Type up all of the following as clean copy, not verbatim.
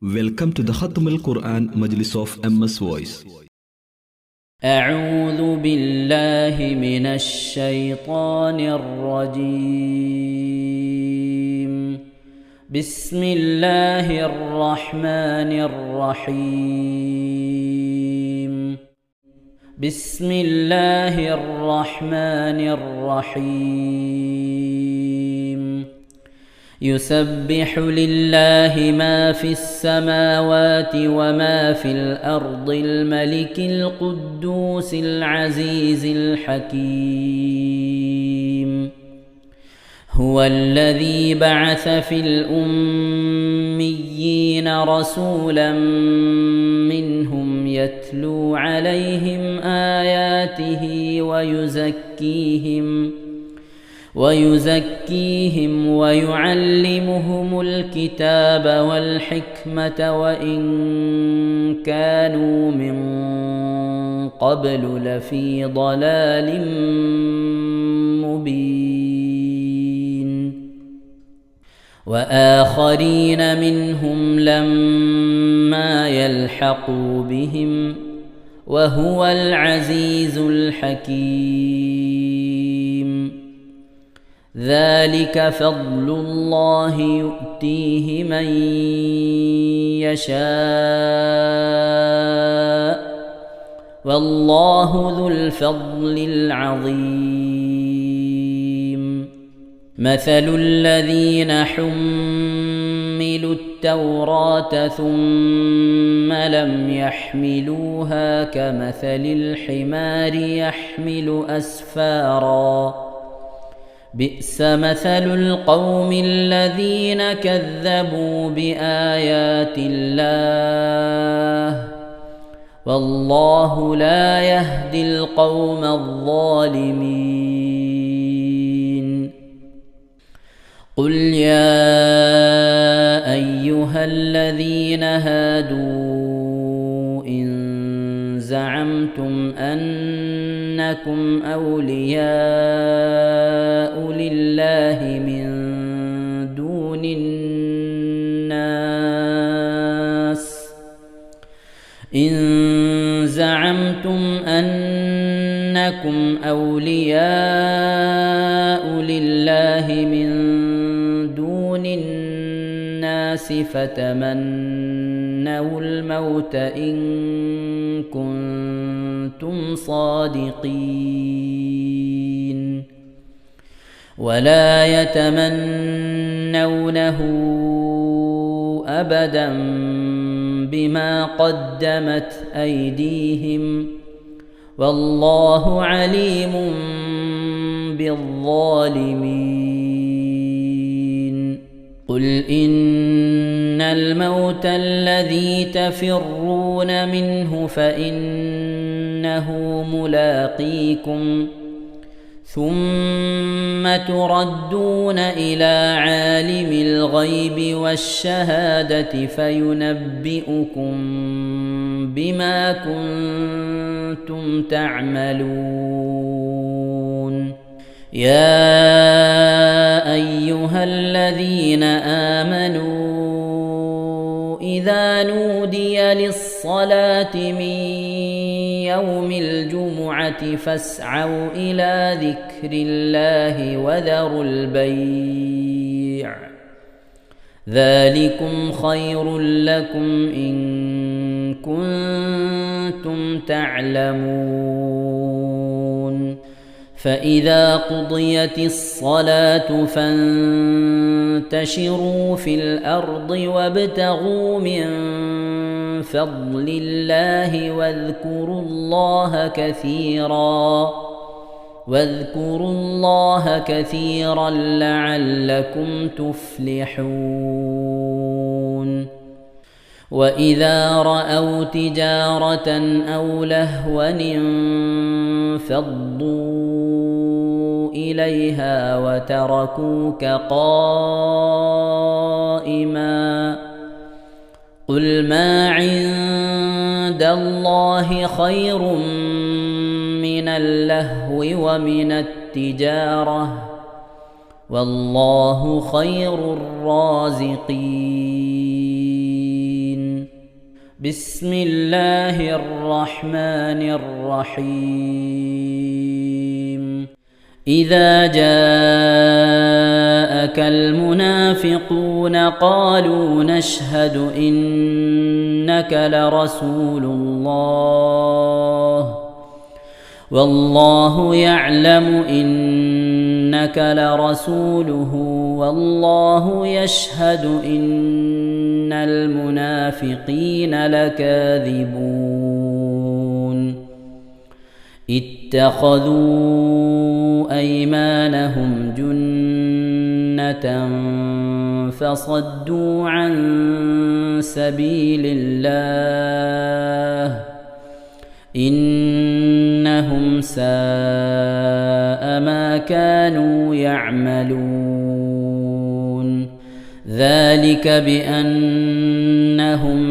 Welcome to the Khatm al-Quran Majlis of MS Voice. أعوذ بالله من الشيطان الرجيم. بسم الله الرحمن الرحيم. بسم الله الرحمن الرحيم. يسبح لله ما في السماوات وما في الأرض الملك القدوس العزيز الحكيم. هو الذي بعث في الأميين رسولا منهم يتلو عليهم آياته ويزكيهم ويعلمهم الكتاب والحكمة وإن كانوا من قبل لفي ضلال مبين. وآخرين منهم لما يلحقوا بهم وهو العزيز الحكيم. ذلك فضل الله يؤتيه من يشاء والله ذو الفضل العظيم. مثل الذين حملوا التوراة ثم لم يحملوها كمثل الحمار يحمل أسفاراً. بئس مثل القوم الذين كذبوا بآيات الله والله لا يهدي القوم الظالمين. قل يا أيها الذين هادوا إن زعمتم أنكم أولياء لله من دون الناس فتمنوا الموت إن كنتم صادقين ولا يتمنونه أبدا بما قدمت أيديهم والله عليم بالظالمين. قل إن الموت الذي تفرون منه فإنه ملاقيكم ثم تردون إلى عالم الغيب والشهادة فينبئكم بما كنتم تعملون. يا أيها الذين آمنوا إذا نودي للصلاة من يوم الجمعة فاسعوا إلى ذكر الله وذروا البيع ذلكم خير لكم إن كنتم تعلمون. فإذا قضيت الصلاة فانتشروا في الأرض وابتغوا من فضل الله واذكروا الله كثيرا لعلكم تفلحون. وإذا رأوا تجارة أو لهوا انفضوا إليها وتركوك قائما. قل ما عند الله خير من اللهو ومن التجارة والله خير الرازقين. بسم الله الرحمن الرحيم إذا جاءك المنافقون قالوا نشهد إنك لرسول الله والله يعلم إنك لرسوله والله يشهد إن المنافقين لكاذبون اتخذوا أيمانهم جنة فصدوا عن سبيل الله إنهم ساء ما كانوا يعملون ذلك بأنهم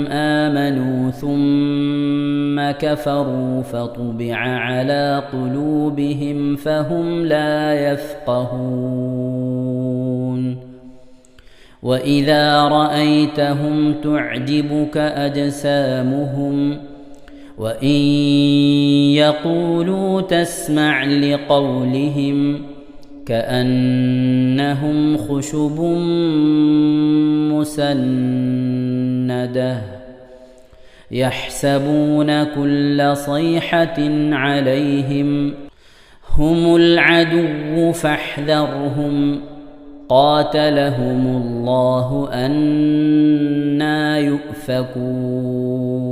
آمنوا ثم كفروا فطبع على قلوبهم فهم لا يفقهون وإذا رأيتهم تعجبك أجسامهم وإن يقولوا تسمع لقولهم كأنهم خشب مسندة يحسبون كل صيحة عليهم هم العدو فاحذرهم قاتلهم الله أنى يؤفكون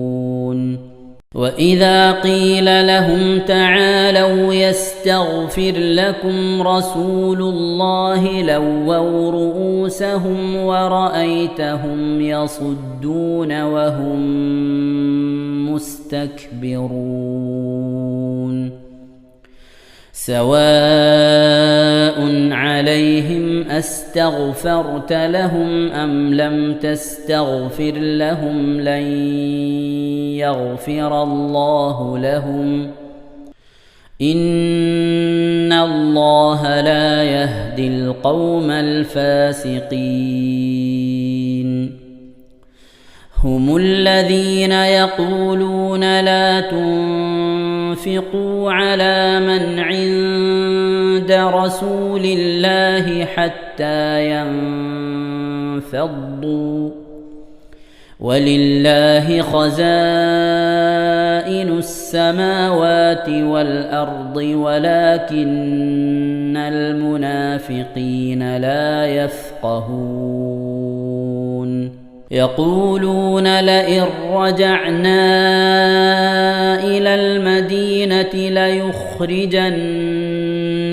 وإذا قيل لهم تعالوا يستغفر لكم رسول الله لووا رؤوسهم ورأيتهم يصدون وهم مستكبرون سواء عليهم أستغفرت لهم أم لم تستغفر لهم لن يغفر الله لهم إن الله لا يهدي القوم الفاسقين هم الذين يقولون لا تنفقوا على من عند رسول الله حتى ينفضوا ولله خزائن السماوات والأرض ولكن المنافقين لا يفقهون يقولون لئن رجعنا إلى المدينة ليخرجن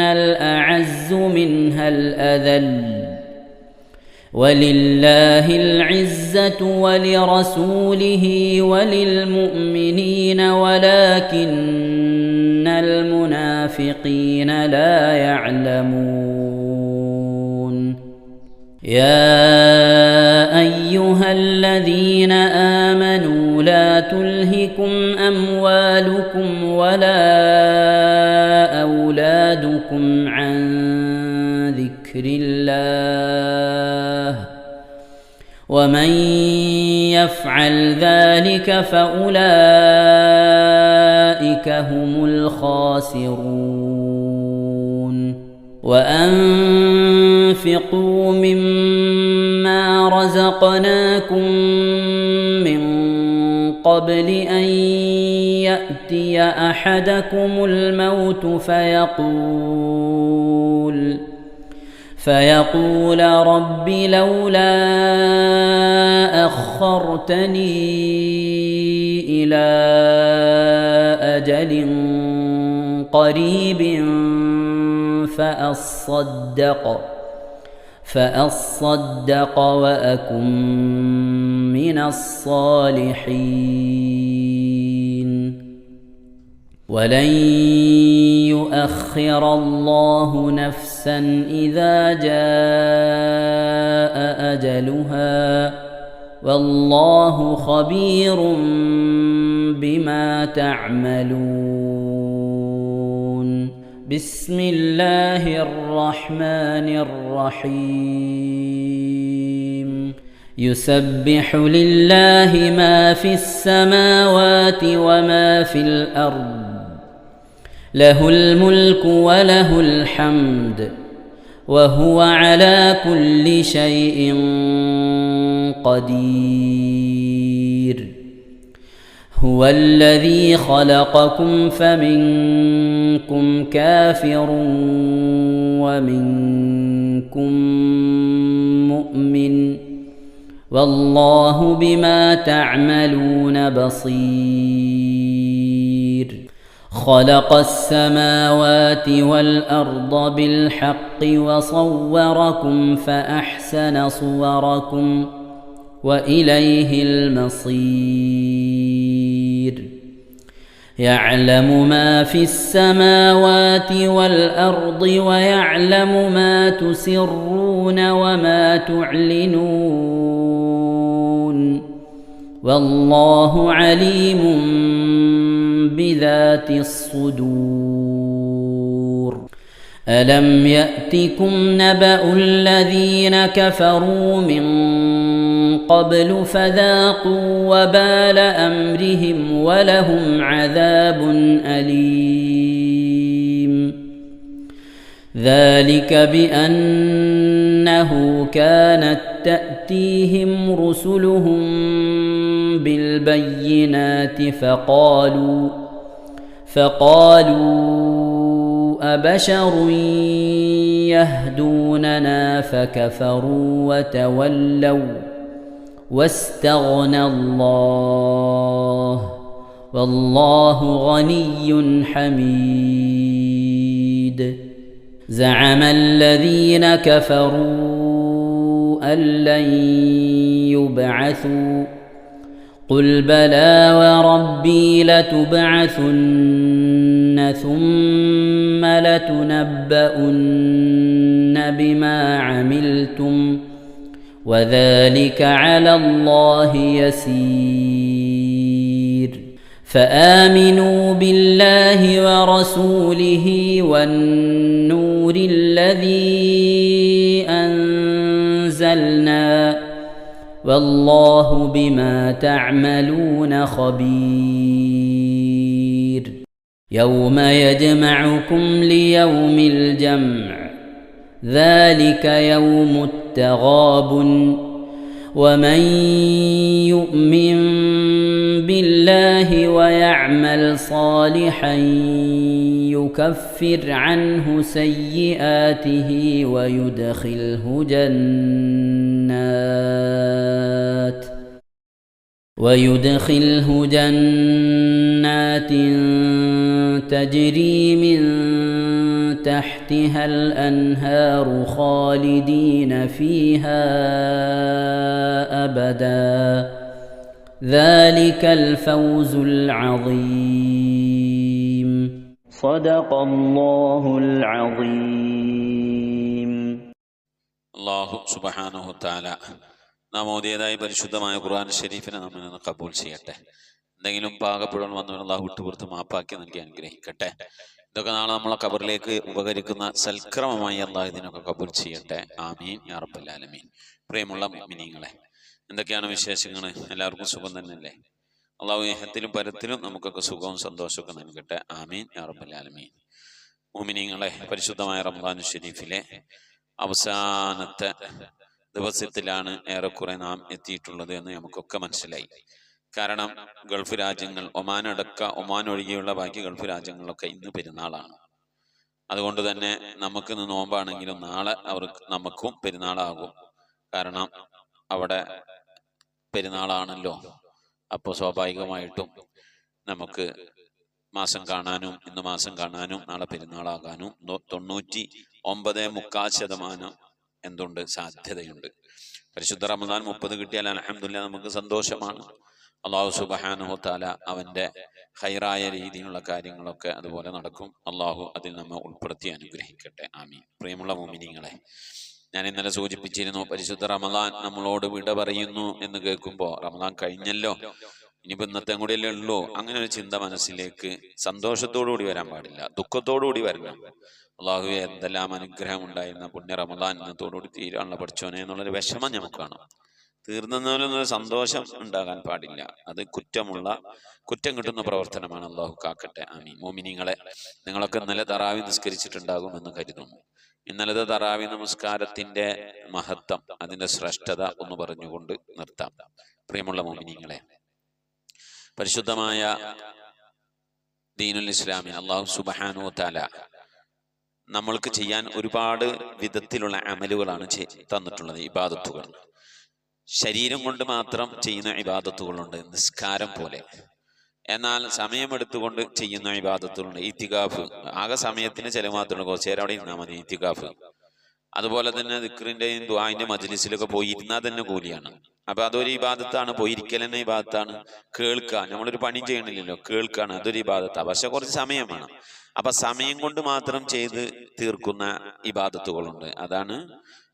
الأعز منها الأذل ولله العزة ولرسوله وللمؤمنين ولكن المنافقين لا يعلمون يا أيها الذين آمنوا لا تلهكم أموالكم ولا أولادكم عن ذكر الله ومن يفعل ذلك فأولئك هم الخاسرون وأنفقوا مما رزقناكم من قبل أن يأتي أحدكم الموت فيقول رب لولا أخرتني إلى أجل قريب فأصدق وأكن من الصالحين ولن يؤخر الله نفسا إذا جاء أجلها والله خبير بما تعملون بسم الله الرحمن الرحيم يسبح لله ما في السماوات وما في الأرض له الملك وله الحمد وهو على كل شيء قدير هو الذي خلقكم فمنكم كافر ومنكم مؤمن والله بما تعملون بصير خلق السماوات والأرض بالحق وصوركم فأحسن صوركم وإليه المصير يعلم ما في السماوات والأرض ويعلم ما تسرون وما تعلنون والله عليم بذات الصدور ألم يأتكم نبأ الذين كفروا من قبل فذاقوا وبال أمرهم ولهم عذاب أليم ذلك بأنه كانت تأتيهم رسلهم بالبينات فقالوا أبشر يهدوننا فكفروا وتولوا واستغنى الله والله غني حميد زعم الذين كفروا أن لن يبعثوا قل بلى وربي لتبعثن ثم لتنبؤن بما عملتم وذلك على الله يسير فآمنوا بالله ورسوله والنور الذي أنزلنا والله بما تعملون خبير يوم يجمعكم ليوم الجمع ذلك يوم التغابن ومن يؤمن بالله ويعمل صالحا يكفر عنه سيئاته ويدخله جنات تجري من تحتها الأنهار خالدين فيها أبدا ذلك الفوز العظيم صدق الله العظيم അല്ലാഹു സുബ്ഹാനഹു തആല നാം ഓതിയതായി പരിശുദ്ധമായ ഖുർആൻ ഷരീഫിനെ നമ്മിൽ നിന്ന് കബൂൽ ചെയ്യട്ടെ. എന്തെങ്കിലും പാകപ്പിഴകൾ വന്നവർ അല്ലാഹു വിട്ടുപുറത്ത് മാപ്പാക്കി നൽകി അനുഗ്രഹിക്കട്ടെ. ഇതൊക്കെ നാളെ നമ്മളെ ഖബറിലേക്ക് ഉപകരിക്കുന്ന സൽക്രമമായി അല്ലാഹു ഇതിനൊക്കെ കബൂൽ ചെയ്യട്ടെ. ആമീൻ യാ റബ്ബൽ ആലമീൻ. പ്രിയമുള്ള മുഅ്മിനീങ്ങളെ, എന്തൊക്കെയാണ് വിശേഷങ്ങൾ? എല്ലാവർക്കും സുഖം തന്നെയല്ലേ? അല്ലാഹു ഇഹത്തിലും പരത്തിലും നമുക്കൊക്കെ സുഖവും സന്തോഷമൊക്കെ നൽകട്ടെ. ആമീൻ യാ റബ്ബൽ ആലമീൻ. മുഅ്മിനീങ്ങളെ, പരിശുദ്ധമായ റമദാൻ ഷരീഫിലെ അവസാനത്തെ ദിവസത്തിലാണ് ഏറെക്കുറെ നാം എത്തിയിട്ടുള്ളത് എന്ന് നമുക്കൊക്കെ മനസ്സിലായി. കാരണം ഗൾഫ് രാജ്യങ്ങൾ, ഒമാൻ ഒഴികെയുള്ള ബാക്കി ഗൾഫ് രാജ്യങ്ങളിലൊക്കെ ഇന്ന് പെരുന്നാളാണ്. അതുകൊണ്ട് തന്നെ നമുക്ക് ഇന്ന് നോമ്പാണെങ്കിലും നാളെ നമുക്കും പെരുന്നാളാകും. കാരണം അവിടെ പെരുന്നാളാണല്ലോ. അപ്പോൾ സ്വാഭാവികമായിട്ടും നമുക്ക് മാസം കാണാനും ഇന്ന് മാസം കാണാനും നാളെ പെരുന്നാളാകാനും 99.4% എന്തുണ്ട്, സാധ്യതയുണ്ട്. പരിശുദ്ധ റമദാൻ 30 കിട്ടിയാൽ അൽഹംദുലില്ലാ നമുക്ക് സന്തോഷമാണ്. അല്ലാഹു സുബ്ഹാനഹു തആല അവന്റെ ഖൈറായ രീതിയിലുള്ള കാര്യങ്ങളൊക്കെ അതുപോലെ നടക്കും. അല്ലാഹു അതിൽ നമ്മെ ഉൾപ്പെടുത്തി അനുഗ്രഹിക്കട്ടെ. ആമീൻ. പ്രിയമുള്ള മുഅ്മിനീങ്ങളെ, ഞാൻ ഇന്നലെ സൂചിപ്പിച്ചിരുന്നു, പരിശുദ്ധ റമദാൻ നമ്മളോട് വിട പറയുന്നു എന്ന് കേൾക്കുമ്പോൾ റമദാൻ കഴിഞ്ഞല്ലോ, ഇനിയിപ്പോൾ ഇന്നത്തെ കൂടിയല്ലേ ഉള്ളൂ, അങ്ങനെ ഒരു ചിന്ത മനസ്സിലേക്ക് സന്തോഷത്തോടുകൂടി വരാൻ പാടില്ല, ദുഃഖത്തോടുകൂടി വരണം. അള്ളാഹുവെ എന്തെല്ലാം അനുഗ്രഹം ഉണ്ടായിരുന്ന പുണ്യ റമദാൻ ഇന്നത്തോടുകൂടി തീരാനുള്ള പഠിച്ചോനെ എന്നുള്ളൊരു വിഷമം നമുക്ക് കാണാം. തീർന്നതിനൊരു സന്തോഷം ഉണ്ടാകാൻ പാടില്ല. അത് കുറ്റം കിട്ടുന്ന പ്രവർത്തനമാണ്. അള്ളാഹു കാക്കട്ടെ. ആമീൻ. മോമിനിങ്ങളെ, നിങ്ങളൊക്കെ ഇന്നലെ തറാവി നിസ്കരിച്ചിട്ടുണ്ടാകുമെന്ന് കരുതുന്നു. ഇന്നലത്തെ തറാവി നമസ്കാരത്തിന്റെ മഹത്വം, അതിന്റെ ശ്രേഷ്ഠത ഒന്ന് പറഞ്ഞുകൊണ്ട് നിർത്താം. പ്രിയമുള്ള മോമിനിങ്ങളെ, പരിശുദ്ധമായ ദീനുൽ ഇസ്ലാമിൽ അള്ളാഹു സുബ്ഹാനഹു വ തആല നമ്മൾക്ക് ചെയ്യാൻ ഒരുപാട് വിധത്തിലുള്ള അമലുകളാണ് തന്നിട്ടുള്ളത്, ഇബാദത്തുകൾ. ശരീരം കൊണ്ട് മാത്രം ചെയ്യുന്ന ഇബാദത്തുകളുണ്ട്, നിസ്കാരം പോലെ. എന്നാൽ സമയമെടുത്തുകൊണ്ട് ചെയ്യുന്ന ഇബാദത്തുകളുണ്ട്, ഇത്തികാഫ്. ആകെ സമയത്തിന് ചില മാത്രമേ, കുറച്ചു നേരം അവിടെ ഇരുന്നാൽ മതി, ഇത്തികാഫ്. അതുപോലെ തന്നെ ദിക്റിന്റെയും ദുആഇന്റെ മജ്ലിസിലൊക്കെ പോയി ഇരുന്നാൽ തന്നെ കൂലിയാണ്. അപ്പൊ അതൊരു ഇബാദത്താണ്. പോയിരിക്കൽ തന്നെ ഇബാദത്താണ്. കേൾക്കുക, നമ്മളൊരു പണി ചെയ്യണില്ലല്ലോ, കേൾക്കാണ്, അതൊരു ഇബാദത്താണ്. പക്ഷെ കുറച്ച് സമയം വേണം. അപ്പൊ സമയം കൊണ്ട് മാത്രം ചെയ്ത് തീർക്കുന്ന ഇബാദത്തുകളുണ്ട്. അതാണ്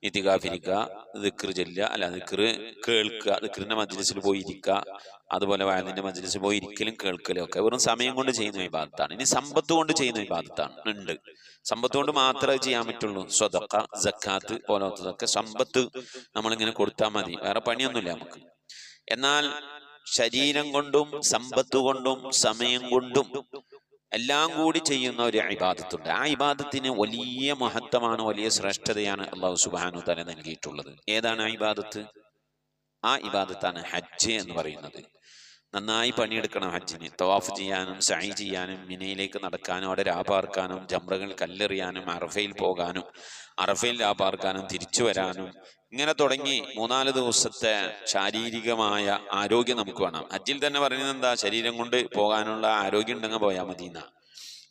ഇത്തികാഫിരിക്കുക, ദിക്ർ ചൊല്ലുക, അല്ല ദിക്ർ കേൾക്കുക, ദിക്റിന്റെ മജ്ലിസിൽ പോയിരിക്കുക, അതുപോലെ വഅദിന്റെ മജ്ലിസിൽ പോയി ഇരിക്കലും കേൾക്കലും ഒക്കെ വെറും സമയം കൊണ്ട് ചെയ്യുന്ന ഇബാദത്താണ്. ഇനി സമ്പത്ത് കൊണ്ട് ചെയ്യുന്ന ഇബാദത്താണ് ഉണ്ട്. സമ്പത്ത് കൊണ്ട് മാത്രമേ ചെയ്യാൻ പറ്റുള്ളൂ. സ്വതക്ക, സക്കാത്ത് പോലത്തതൊക്കെ സമ്പത്ത് നമ്മളിങ്ങനെ കൊടുത്താൽ മതി, വേറെ പണിയൊന്നുമില്ല നമുക്ക്. എന്നാൽ ശരീരം കൊണ്ടും സമ്പത്ത് കൊണ്ടും സമയം കൊണ്ടും എല്ലാം കൂടി ചെയ്യുന്ന ഒരു ഇബാദത്തുണ്ട്. ആ ഇബാദത്തിന് വലിയ മഹത്വമാണ്, വലിയ ശ്രേഷ്ഠതയാണ് അല്ലാഹു സുബ്ഹാനഹു വ തആല നൽകിയിട്ടുള്ളത്. ഏതാണ് ആ ഇബാദത്ത്? ആ ഇബാദത്താണ് ഹജ്ജ് എന്ന് പറയുന്നത്. നന്നായി പണിയെടുക്കണം ഹജ്ജിന്. തവാഫ് ചെയ്യാനും സഈ ചെയ്യാനും മിനയിലേക്ക് നടക്കാനും അവിടെ രാപാർക്കാനും ജംറകൾ കല്ലെറിയാനും അറഫയിൽ പോകാനും അറഫയിൽ രാപാർക്കാനും തിരിച്ചു വരാനും ഇങ്ങനെ തുടങ്ങി 3-4 ദിവസത്തെ ശാരീരികമായ ആരോഗ്യം നമുക്ക് വേണം. ഹജ്ജിൽ തന്നെ പറയുന്നത് എന്താ? ശരീരം കൊണ്ട് പോകാനുള്ള ആരോഗ്യം ഉണ്ടെങ്കിൽ പോയാൽ മതി എന്നാ.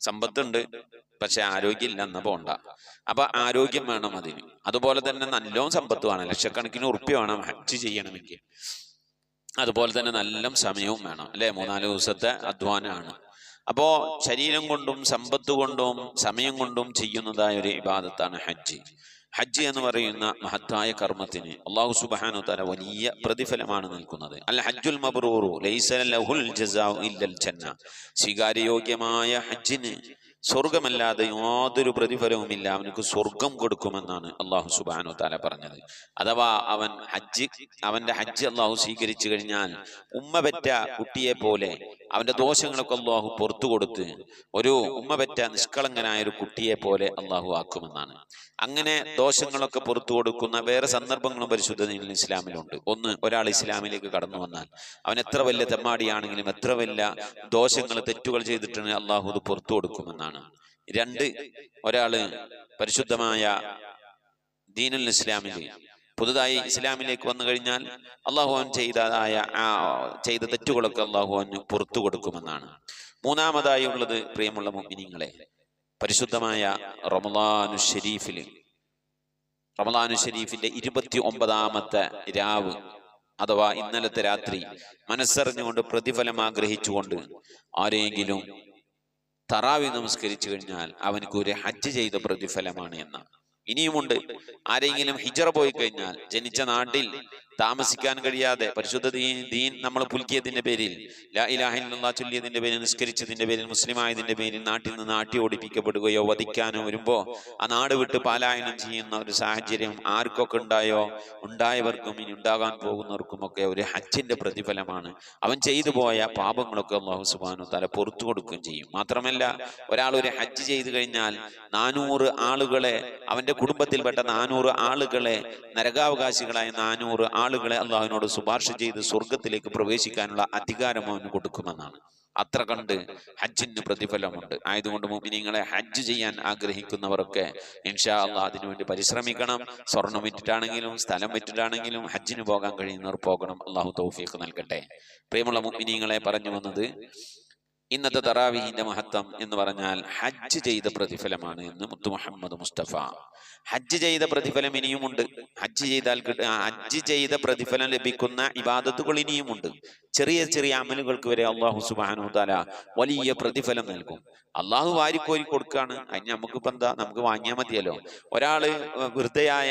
സമ്പത്തുണ്ട് പക്ഷെ ആരോഗ്യം ഇല്ല എന്നാ പോണ്ട. അപ്പൊ ആരോഗ്യം വേണം അതിന്. അതുപോലെ തന്നെ നല്ലോണം സമ്പത്ത് വേണം, ലക്ഷക്കണക്കിന് ഉറുപ്പ്യ വേണം ഹജ്ജ് ചെയ്യണമെങ്കിൽ. അതുപോലെ തന്നെ നല്ല സമയവും വേണം, അല്ലെ? 3-4 ദിവസത്തെ അധ്വാനമാണ്. അപ്പോ ശരീരം കൊണ്ടും സമ്പത്ത് കൊണ്ടും സമയം കൊണ്ടും ചെയ്യുന്നതായ ഒരു ഇബാദത്താണ് ഹജ്ജ്. ഹജ്ജ് എന്ന് പറയുന്ന മഹത്തായ കർമ്മത്തിന് അല്ലാഹു സുബ്ഹാനഹു വ തആല വലിയ പ്രതിഫലമാണ് നൽകുന്നത്. അൽ ഹജ്ജുൽ മബ്റൂറു ലൈസ ലഹുൽ ജസാഉ ഇല്ലൽ ജന്ന. സ്വീകാര്യയോഗ്യമായ ഹജ്ജിന് സ്വർഗമല്ലാതെ യാതൊരു പ്രതിഫലവുമില്ല, അവനക്ക് സ്വർഗം കൊടുക്കുമെന്നാണ് അല്ലാഹു സുബ്ഹാനഹു വ തആല പറഞ്ഞത്. അഥവാ അവന്റെ ഹജ്ജ് അല്ലാഹു സ്വീകരിച്ചു കഴിഞ്ഞാൽ ഉമ്മ പെറ്റ കുട്ടിയെ പോലെ അവന്റെ ദോഷങ്ങളൊക്കെ അല്ലാഹു പുറത്തു കൊടുത്ത് ഒരു ഉമ്മ പെറ്റ നിഷ്കളങ്കനായ ഒരു കുട്ടിയെ പോലെ അല്ലാഹു ആക്കുമെന്നാണ്. അങ്ങനെ ദോഷങ്ങളൊക്കെ പുറത്തു കൊടുക്കുന്ന വേറെ സന്ദർഭങ്ങളും പരിശുദ്ധ ഇസ്ലാമിലുണ്ട്. ഒന്ന്, ഒരാൾ ഇസ്ലാമിലേക്ക് കടന്നു വന്നാൽ അവൻ എത്ര വലിയ തെമ്മാടിയാണെങ്കിലും എത്ര വലിയ ദോഷങ്ങൾ തെറ്റുകൾ ചെയ്തിട്ടുണ്ടെങ്കിൽ അല്ലാഹു അത് പുറത്തു കൊടുക്കുമെന്നാണ്. 2, ഒരാള് പരിശുദ്ധമായ ദീനുൽ ഇസ്ലാമില് പുതുതായി ഇസ്ലാമിലേക്ക് വന്നു കഴിഞ്ഞാൽ അല്ലാഹു അവൻ ചെയ്ത തെറ്റുകളൊക്കെ അല്ലാഹു അവന് പുറത്തു കൊടുക്കുമെന്നാണ്. 3-മതായി ഉള്ളത്, പ്രിയമുള്ള മുഅ്മിനീങ്ങളെ, പരിശുദ്ധമായ റമളാനു ഷരീഫിന്റെ 29-ാമത്തെ രാവ് അഥവാ ഇന്നലത്തെ രാത്രി മനസ്സറിഞ്ഞുകൊണ്ട് പ്രതിഫലം ആഗ്രഹിച്ചുകൊണ്ട് ആരെങ്കിലും തറാവി നമസ്കരിച്ചു കഴിഞ്ഞാൽ അവനക്ക് ഒരു ഹജ്ജ് ചെയ്ത പ്രതിഫലമാണ് എന്നാണ്. ഇനിയുമുണ്ട്, ആരെങ്കിലും ഹിജറ പോയി കഴിഞ്ഞാൽ ജനിച്ച നാട്ടിൽ താമസിക്കാൻ കഴിയാതെ പരിശുദ്ധ ദീൻ നമ്മൾ പുൽക്കിയതിന്റെ പേരിൽ, ലാ ഇലാഹ ഇല്ലല്ലാഹ് ചൊല്ലിയതിന്റെ പേരിൽ, നിസ്കരിച്ചതിന്റെ പേരിൽ, മുസ്ലിമായതിന്റെ പേരിൽ നാട്ടിൽ നിന്ന് നാട്ടി ഓടിപ്പിക്കപ്പെടുകയോ വധിക്കാനോ വരുമ്പോ ആ നാട് വിട്ട് പലായനം ചെയ്യുന്ന ഒരു സാഹചര്യം ആർക്കൊക്കെ ഉണ്ടായവർക്കും ഇനി ഉണ്ടാകാൻ പോകുന്നവർക്കും ഒക്കെ ഒരു ഹജ്ജിന്റെ പ്രതിഫലമാണ്. അവൻ ചെയ്തു പോയ പാപങ്ങളൊക്കെ അല്ലാഹു സുബ്ഹാനഹു വ തആല പുറത്തു കൊടുക്കുകയും ചെയ്യും. മാത്രമല്ല, ഒരാൾ ഒരു ഹജ്ജ് ചെയ്തു കഴിഞ്ഞാൽ 400 ആളുകളെ, അവന്റെ കുടുംബത്തിൽപ്പെട്ട 400 ആളുകളെ, നരകാവകാശികളായ 400 ആളുകളെ അള്ളാഹുവിനോട് ശുപാർശ ചെയ്ത് സ്വർഗത്തിലേക്ക് പ്രവേശിക്കാനുള്ള അധികാരം അവന് കൊടുക്കുമെന്നാണ്. അത്ര കണ്ട് ഹജ്ജിന് പ്രതിഫലമുണ്ട്. ആയതുകൊണ്ട് മുഅ്മിനീങ്ങളെ, ഹജ്ജ് ചെയ്യാൻ ആഗ്രഹിക്കുന്നവരൊക്കെ ഇൻഷാ അല്ലാഹ് അതിനുവേണ്ടി പരിശ്രമിക്കണം. സ്വർണം വിറ്റിട്ടാണെങ്കിലും സ്ഥലം വിറ്റിട്ടാണെങ്കിലും ഹജ്ജിന് പോകാൻ കഴിയുന്നവർ പോകണം. അള്ളാഹു തൗഫീഖ് നൽകട്ടെ. പ്രിയമുള്ള മുഅ്മിനീങ്ങളെ, പറഞ്ഞു വന്നത് ഇന്നത്തെ തറാവീഹിന്റെ മഹത്വം എന്ന് പറഞ്ഞാൽ ഹജ്ജ് ചെയ്ത പ്രതിഫലമാണ് എന്ന് മുത്തു മുഹമ്മദ് മുസ്തഫ. ഹജ്ജ് ചെയ്ത പ്രതിഫലം ഇനിയുമുണ്ട്. ഹജ്ജ് ചെയ്ത പ്രതിഫലം ലഭിക്കുന്ന ഇബാദത്തുകൾ ഇനിയുമുണ്ട്. ചെറിയ ചെറിയ അമലുകൾക്ക് വരെ അല്ലാഹു സുബ്ഹാനഹു വ തആല വലിയ പ്രതിഫലം നൽകും. അള്ളാഹു വാരിക്കോരി കൊടുക്കാണ്. അതിന് നമുക്കിപ്പോ എന്താ, നമുക്ക് വാങ്ങിയാൽ മതിയല്ലോ. ഒരാള് വൃദ്ധയായ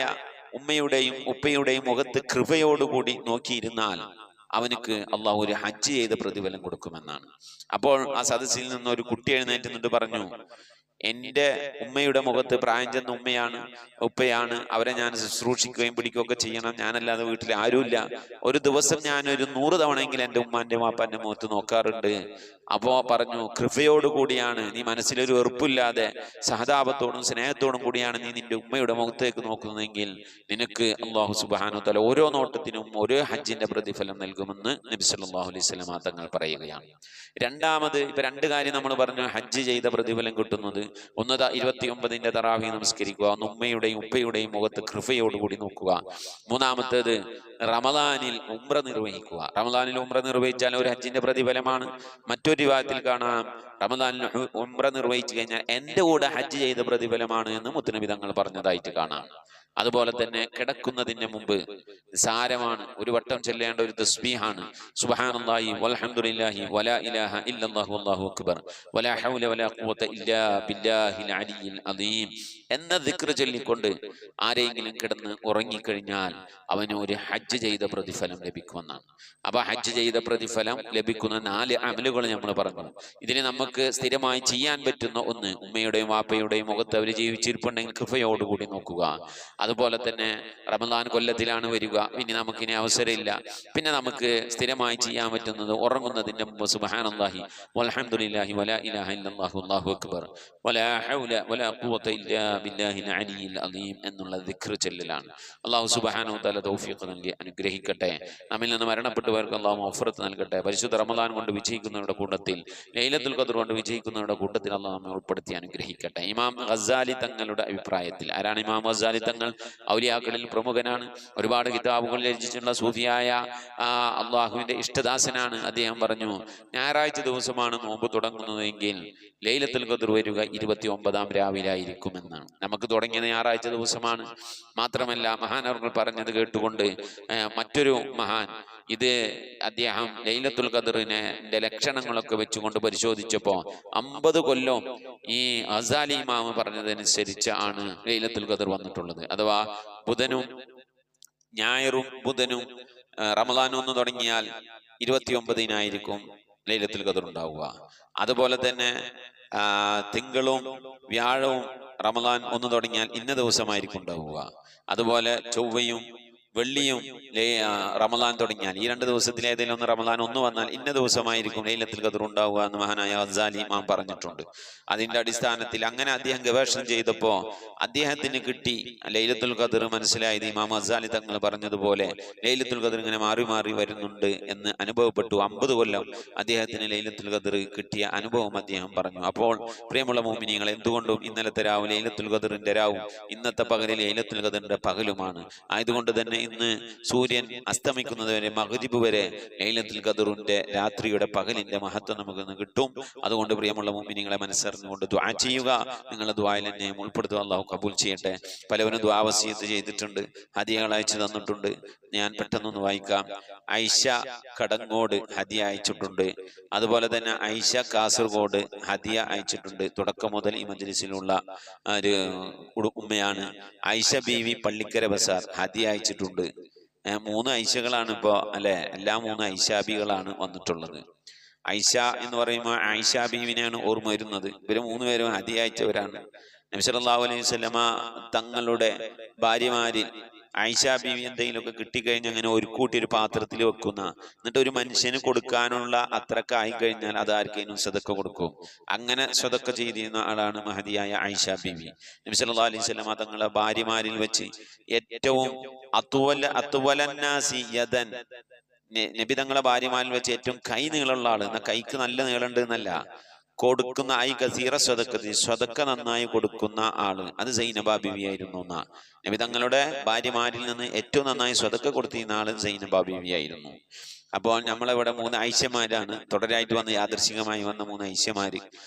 ഉമ്മയുടെയും ഉപ്പയുടെയും മുഖത്ത് കൃപയോടുകൂടി നോക്കിയിരുന്നാൽ അവനക്ക് അള്ളാഹു ഒരു ഹജ്ജ് ചെയ്ത പ്രതിഫലം കൊടുക്കുമെന്നാണ്. അപ്പോൾ ആ സദസ്സിൽ നിന്ന് ഒരു കുട്ടി എഴുന്നേറ്റ് നിന്നിട്ട് പറഞ്ഞു, എൻ്റെ ഉമ്മയുടെ മുഖത്ത് പ്രായം ചെന്ന ഉപ്പയാണ്, അവരെ ഞാൻ ശുശ്രൂഷിക്കുകയും പിടിക്കുകയൊക്കെ ചെയ്യണം. ഞാനല്ലാതെ വീട്ടിൽ ആരുമില്ല. ഒരു ദിവസം ഞാൻ ഒരു 100 തവണയെങ്കിലും എൻ്റെ ഉമ്മാന്റെ വാപ്പാന്റെ മുഖത്ത് നോക്കാറുണ്ട്. അപ്പോ പറഞ്ഞു, കൃപയോടുകൂടിയാണ് നീ, മനസ്സിലൊരു വെറുപ്പില്ലാതെ സഹതാപത്തോടും സ്നേഹത്തോടും കൂടിയാണ് നീ നിന്റെ ഉമ്മയുടെ മുഖത്തേക്ക് നോക്കുന്നതെങ്കിൽ നിനക്ക് അല്ലാഹു സുബ്ഹാനഹു വ തആല ഓരോ നോട്ടത്തിനും ഓരോ ഹജ്ജിന്റെ പ്രതിഫലം നൽകുമെന്ന് നബി സല്ലല്ലാഹു അലൈഹി വസല്ലം തങ്ങൾ പറയുകയാണ്. രണ്ടാമത്, ഇപ്പൊ 2 കാര്യം നമ്മൾ പറഞ്ഞു ഹജ്ജ് ചെയ്ത പ്രതിഫലം കിട്ടുന്നത്. ഒന്ന് 29ന്റെ തറാവീഹ് നമസ്കരിക്കുക, ഒന്ന് ഉമ്മയുടെയും ഉപ്പയുടെയും മുഖത്ത് കൃപയോടുകൂടി നോക്കുക. മൂന്നാമത്തേത് റമദാനിൽ ഉംറ നിർവഹിക്കുക. റമദാനിൽ ഉംറ നിർവഹിച്ചാൽ ഒരു ഹജ്ജിന്റെ പ്രതിഫലമാണ്. മറ്റൊരു റിവായത്തിൽ കാണാം, റമദാനിൽ ഉംറ നിർവഹിച്ചു കഴിഞ്ഞാൽ എൻ്റെ കൂടെ ഹജ്ജ് ചെയ്ത പ്രതിഫലമാണ് എന്ന് മുത്തുനബി തങ്ങൾ പറഞ്ഞതായിട്ട് കാണാം. അതുപോലെ തന്നെ കിടക്കുന്നതിന് മുമ്പ് സാരമാണ്, ഒരു വട്ടം ചൊല്ലേണ്ട ഒരു തസ്ബീഹാണ്. സുബ്ഹാനല്ലാഹി വൽഹംദുലില്ലാഹി വലാ ഇലാഹ ഇല്ലല്ലാഹു വല്ലാഹു അക്ബർ വലാ ഹൗല വലാ ഖുവത ഇല്ലാ ബില്ലാഹിൽ അലിയിൽ അദീം എന്ന ദിക്ർ ചൊല്ലിക്കൊണ്ട് ആരെങ്കിലും കിടന്ന് ഉറങ്ങിക്കഴിഞ്ഞാൽ അവന് ഒരു ഹജ്ജ് ചെയ്ത പ്രതിഫലം ലഭിക്കുമെന്നാണ്. അപ്പൊ ഹജ്ജ് ചെയ്ത പ്രതിഫലം ലഭിക്കുന്ന 4 അമലുകൾ നമ്മൾ പറഞ്ഞു. ഇതിന് നമുക്ക് സ്ഥിരമായി ചെയ്യാൻ പറ്റുന്ന ഒന്ന്, ഉമ്മയുടെയും വാപ്പയുടെയും മുഖത്ത് അവർ ജീവിച്ചിരിപ്പുണ്ടെങ്കിൽ കൃപയോടുകൂടി നോക്കുക. അതുപോലെ തന്നെ റമദാൻ കൊല്ലത്തിലാണ് വരിക, ഇനി നമുക്കിനി അവസരമില്ല. പിന്നെ നമുക്ക് സ്ഥിരമായി ചെയ്യാൻ പറ്റുന്നത് ഉറങ്ങുന്നതിന്റെ മുമ്പ് സുബ്ഹാനല്ലാഹി വൽഹംദുലില്ലാഹി വലാ ഇലാഹ ഇല്ലല്ലാഹു വല്ലാഹു അക്ബർ വലാ ഹൗല വലാ ഖുവത ഇല്ലാ ബില്ലാഹിൽ അലിയിൽ അദീം എന്നുള്ള ദിക്ർ ചൊല്ലലാണ്. അല്ലാഹു സുബ്ഹാനഹു വ തആല തൗഫീഖ് നൽകി അനുഗ്രഹിക്കട്ടെ. നമ്മിൽ നിന്ന് മരണപ്പെട്ടവർക്ക് അല്ലാഹു മഗ്ഫിറത്ത് നൽകട്ടെ. പരിശുദ്ധ റമദാൻ കൊണ്ട് വിജയിക്കുന്നവരുടെ കൂട്ടത്തിൽ, ലൈലത്തുൽ ഖദ്ർ കൊണ്ട് വിജയിക്കുന്നവരുടെ കൂട്ടത്തിൽ അല്ലാഹു നമ്മെ ഉൾപ്പെടുത്തി അനുഗ്രഹിക്കട്ടെ. ഇമാം ഗസാലി തങ്ങളുടെ അഭിപ്രായത്തിൽ, ആരാണ് ഇമാം ഗസാലി തങ്ങൾ? ഔലിയാക്കളിൽ പ്രമുഖനാണ്. ഒരുപാട് കിതാബുകൾ രചിച്ചിട്ടുള്ള സൂഫിയായ അള്ളാഹുവിന്റെ ഇഷ്ടദാസനാണ്. അദ്ദേഹം പറഞ്ഞു, ഞായറാഴ്ച ദിവസമാണ് നോമ്പ് തുടങ്ങുന്നതെങ്കിൽ ലൈലത്തുൽ ഖദ്ർ വരിക 29ാം രാവിലായിരിക്കുമെന്നാണ്. നമുക്ക് തുടങ്ങിയത് ഞായറാഴ്ച ദിവസമാണ്. മാത്രമല്ല, മഹാനവർകൾ പറഞ്ഞത് കേട്ടുകൊണ്ട് മറ്റൊരു മഹാൻ അദ്ദേഹം ലൈലത്തുൽ ഖദ്റിന്റെ ലക്ഷണങ്ങളൊക്കെ വെച്ചുകൊണ്ട് പരിശോധിച്ചപ്പോ 50 കൊല്ലം ഈ ഗസാലി ഇമാം പറഞ്ഞതനുസരിച്ചാണ് ലൈലത്തുൽ ഖദ്ർ വന്നിട്ടുള്ളത്. അഥവാ ഞായറും ബുധനും റമദാൻ 1 തുടങ്ങിയാൽ 29നായിരിക്കും ലൈലത്തുൽ ഖദ്ർ ഉണ്ടാവുക. അതുപോലെ തന്നെ തിങ്കളും വ്യാഴവും റമദാൻ 1 തുടങ്ങിയാൽ ഇന്ന ദിവസമായിരിക്കും ഉണ്ടാവുക. അതുപോലെ ചൊവ്വയും വെള്ളിയും റമദാൻ തുടങ്ങിയാൽ ഈ 2 ദിവസത്തിൽ ഏതെങ്കിലും ഒന്ന് റമദാൻ 1 വന്നാൽ ഇന്ന ദിവസമായിരിക്കും ലൈലത്തുൽ ഖദ്ർ ഉണ്ടാവുക എന്ന് മഹാനായ ഗസാലി ഇമാം പറഞ്ഞിട്ടുണ്ട്. അതിന്റെ അടിസ്ഥാനത്തിൽ അങ്ങനെ അദ്ദേഹം ഗവേഷണം ചെയ്തപ്പോ അദ്ദേഹത്തിന് കിട്ടി ലൈലത്തുൽ ഖദ്ർ മനസ്സിലായത് ഇമാം ഗസാലി തങ്ങൾ പറഞ്ഞതുപോലെ ലൈലത്തുൽ ഖദ്ർ ഇങ്ങനെ മാറി മാറി വരുന്നുണ്ട് എന്ന് അനുഭവപ്പെട്ടു. 50 കൊല്ലം അദ്ദേഹത്തിന് ലൈലത്തുൽ ഖദ്ർ കിട്ടിയ അനുഭവം അദ്ദേഹം പറഞ്ഞു. അപ്പോൾ പ്രിയമുള്ള മുഅ്മിനീങ്ങൾ, എന്തുകൊണ്ടും ഇന്നലത്തെ രാവ് ലൈലത്തുൽ ഖദ്റിന്റെ രാവും ഇന്നത്തെ പകൽ ലൈലത്തുൽ ഖദ്റിന്റെ പകലുമാണ്. ആയതുകൊണ്ട് തന്നെ ഇന്ന് സൂര്യൻ അസ്തമിക്കുന്നത് വരെ, മഗ്രിബ് വരെ ലൈലത്തുൽ ഖദ്റിന്റെ രാത്രിയുടെ പകലിന്റെ മഹത്വം നമുക്ക് കിട്ടും. അതുകൊണ്ട് പ്രിയമുള്ള മുഅ്മിനീങ്ങളെ, മനസ്സറിഞ്ഞുകൊണ്ട് ദുആ ചെയ്യുക. നിങ്ങളുടെ ദുആയിൽ എന്നെ ഉൾപ്പെടുത്തുക. അല്ലാഹു കബൂൽ ചെയ്യട്ടെ. പലവരും ദുആ വസിയത്ത് ചെയ്തിട്ടുണ്ട്, ഹദിയകൾ അയച്ചു തന്നിട്ടുണ്ട്. ഞാൻ പെട്ടെന്നൊന്ന് വായിക്കാം. ഐഷ കടങ്ങോട് ഹദിയ അയച്ചിട്ടുണ്ട്. അതുപോലെ തന്നെ ഐഷ കാസർഗോഡ് ഹദിയ അയച്ചിട്ടുണ്ട്. തുടക്കം മുതൽ ഈ മജ്ലിസിലുള്ള ഒരു ഉമ്മയാണ്. ഐഷ ബീവി പള്ളിക്കര ബസാർ ഹദിയ അയച്ചിട്ടുണ്ട്. 3 ഐഷകളാണ് ഇപ്പോ, അല്ലെ? എല്ലാ 3 ഐഷാബികളാണ് വന്നിട്ടുള്ളത്. ഐഷ എന്ന് പറയുമ്പോൾ ഐഷ ബീവിനെയാണ് ഓർമ്മ വരുന്നത്. ഇവര് 3 പേരും ഹദിയ അയച്ചവരാണ്. നബി സല്ലല്ലാഹു അലൈഹി വസല്ലമ തങ്ങളുടെ ഭാര്യമാരിൽ ഐഷ ബീവി എന്തെങ്കിലുമൊക്കെ കിട്ടിക്കഴിഞ്ഞാൽ അങ്ങനെ ഒരു കൂട്ടി ഒരു പാത്രത്തിൽ വെക്കുന്ന, എന്നിട്ട് ഒരു മനുഷ്യന് കൊടുക്കാനുള്ള അത്രക്ക് ആയി കഴിഞ്ഞാൽ അത് ആർക്കെങ്കിലും സദക്ക കൊടുക്കും. അങ്ങനെ സദക്ക ചെയ്തിരുന്ന ആളാണ് മഹദിയായ ഐഷ ബീവി. നബി സല്ലല്ലാഹു അലൈഹി വസല്ലമ തങ്ങളുടെ ഭാര്യമാരിൽ വെച്ച് ഏറ്റവും അത്വലന്നാസി യദൻ, നബി തങ്ങളെ ഭാര്യമാരിൽ വെച്ച് ഏറ്റവും കൈ നീളമുള്ള ആള്. എന്നാ കൈക്ക് നല്ല നീളുണ്ട് എന്നല്ല, കൊടുക്കുന്ന ഐ കസീറ സ്വതക്കത്തി, സ്വതക്ക നന്നായി കൊടുക്കുന്ന ആള്, അത് സൈനബ ബീവി ആയിരുന്നു. നബി തങ്ങളുടെ ഭാര്യമാരിൽ നിന്ന് ഏറ്റവും നന്നായി സ്വതക്ക കൊടുത്തിരുന്ന ആള് സൈനബ ബീവി ആയിരുന്നു. അപ്പോൾ നമ്മളിവിടെ 3 ഐഷമാരാണ് തുടരായിട്ട് വന്ന് യാദൃശികമായി വന്ന 3 ഐഷമാര്.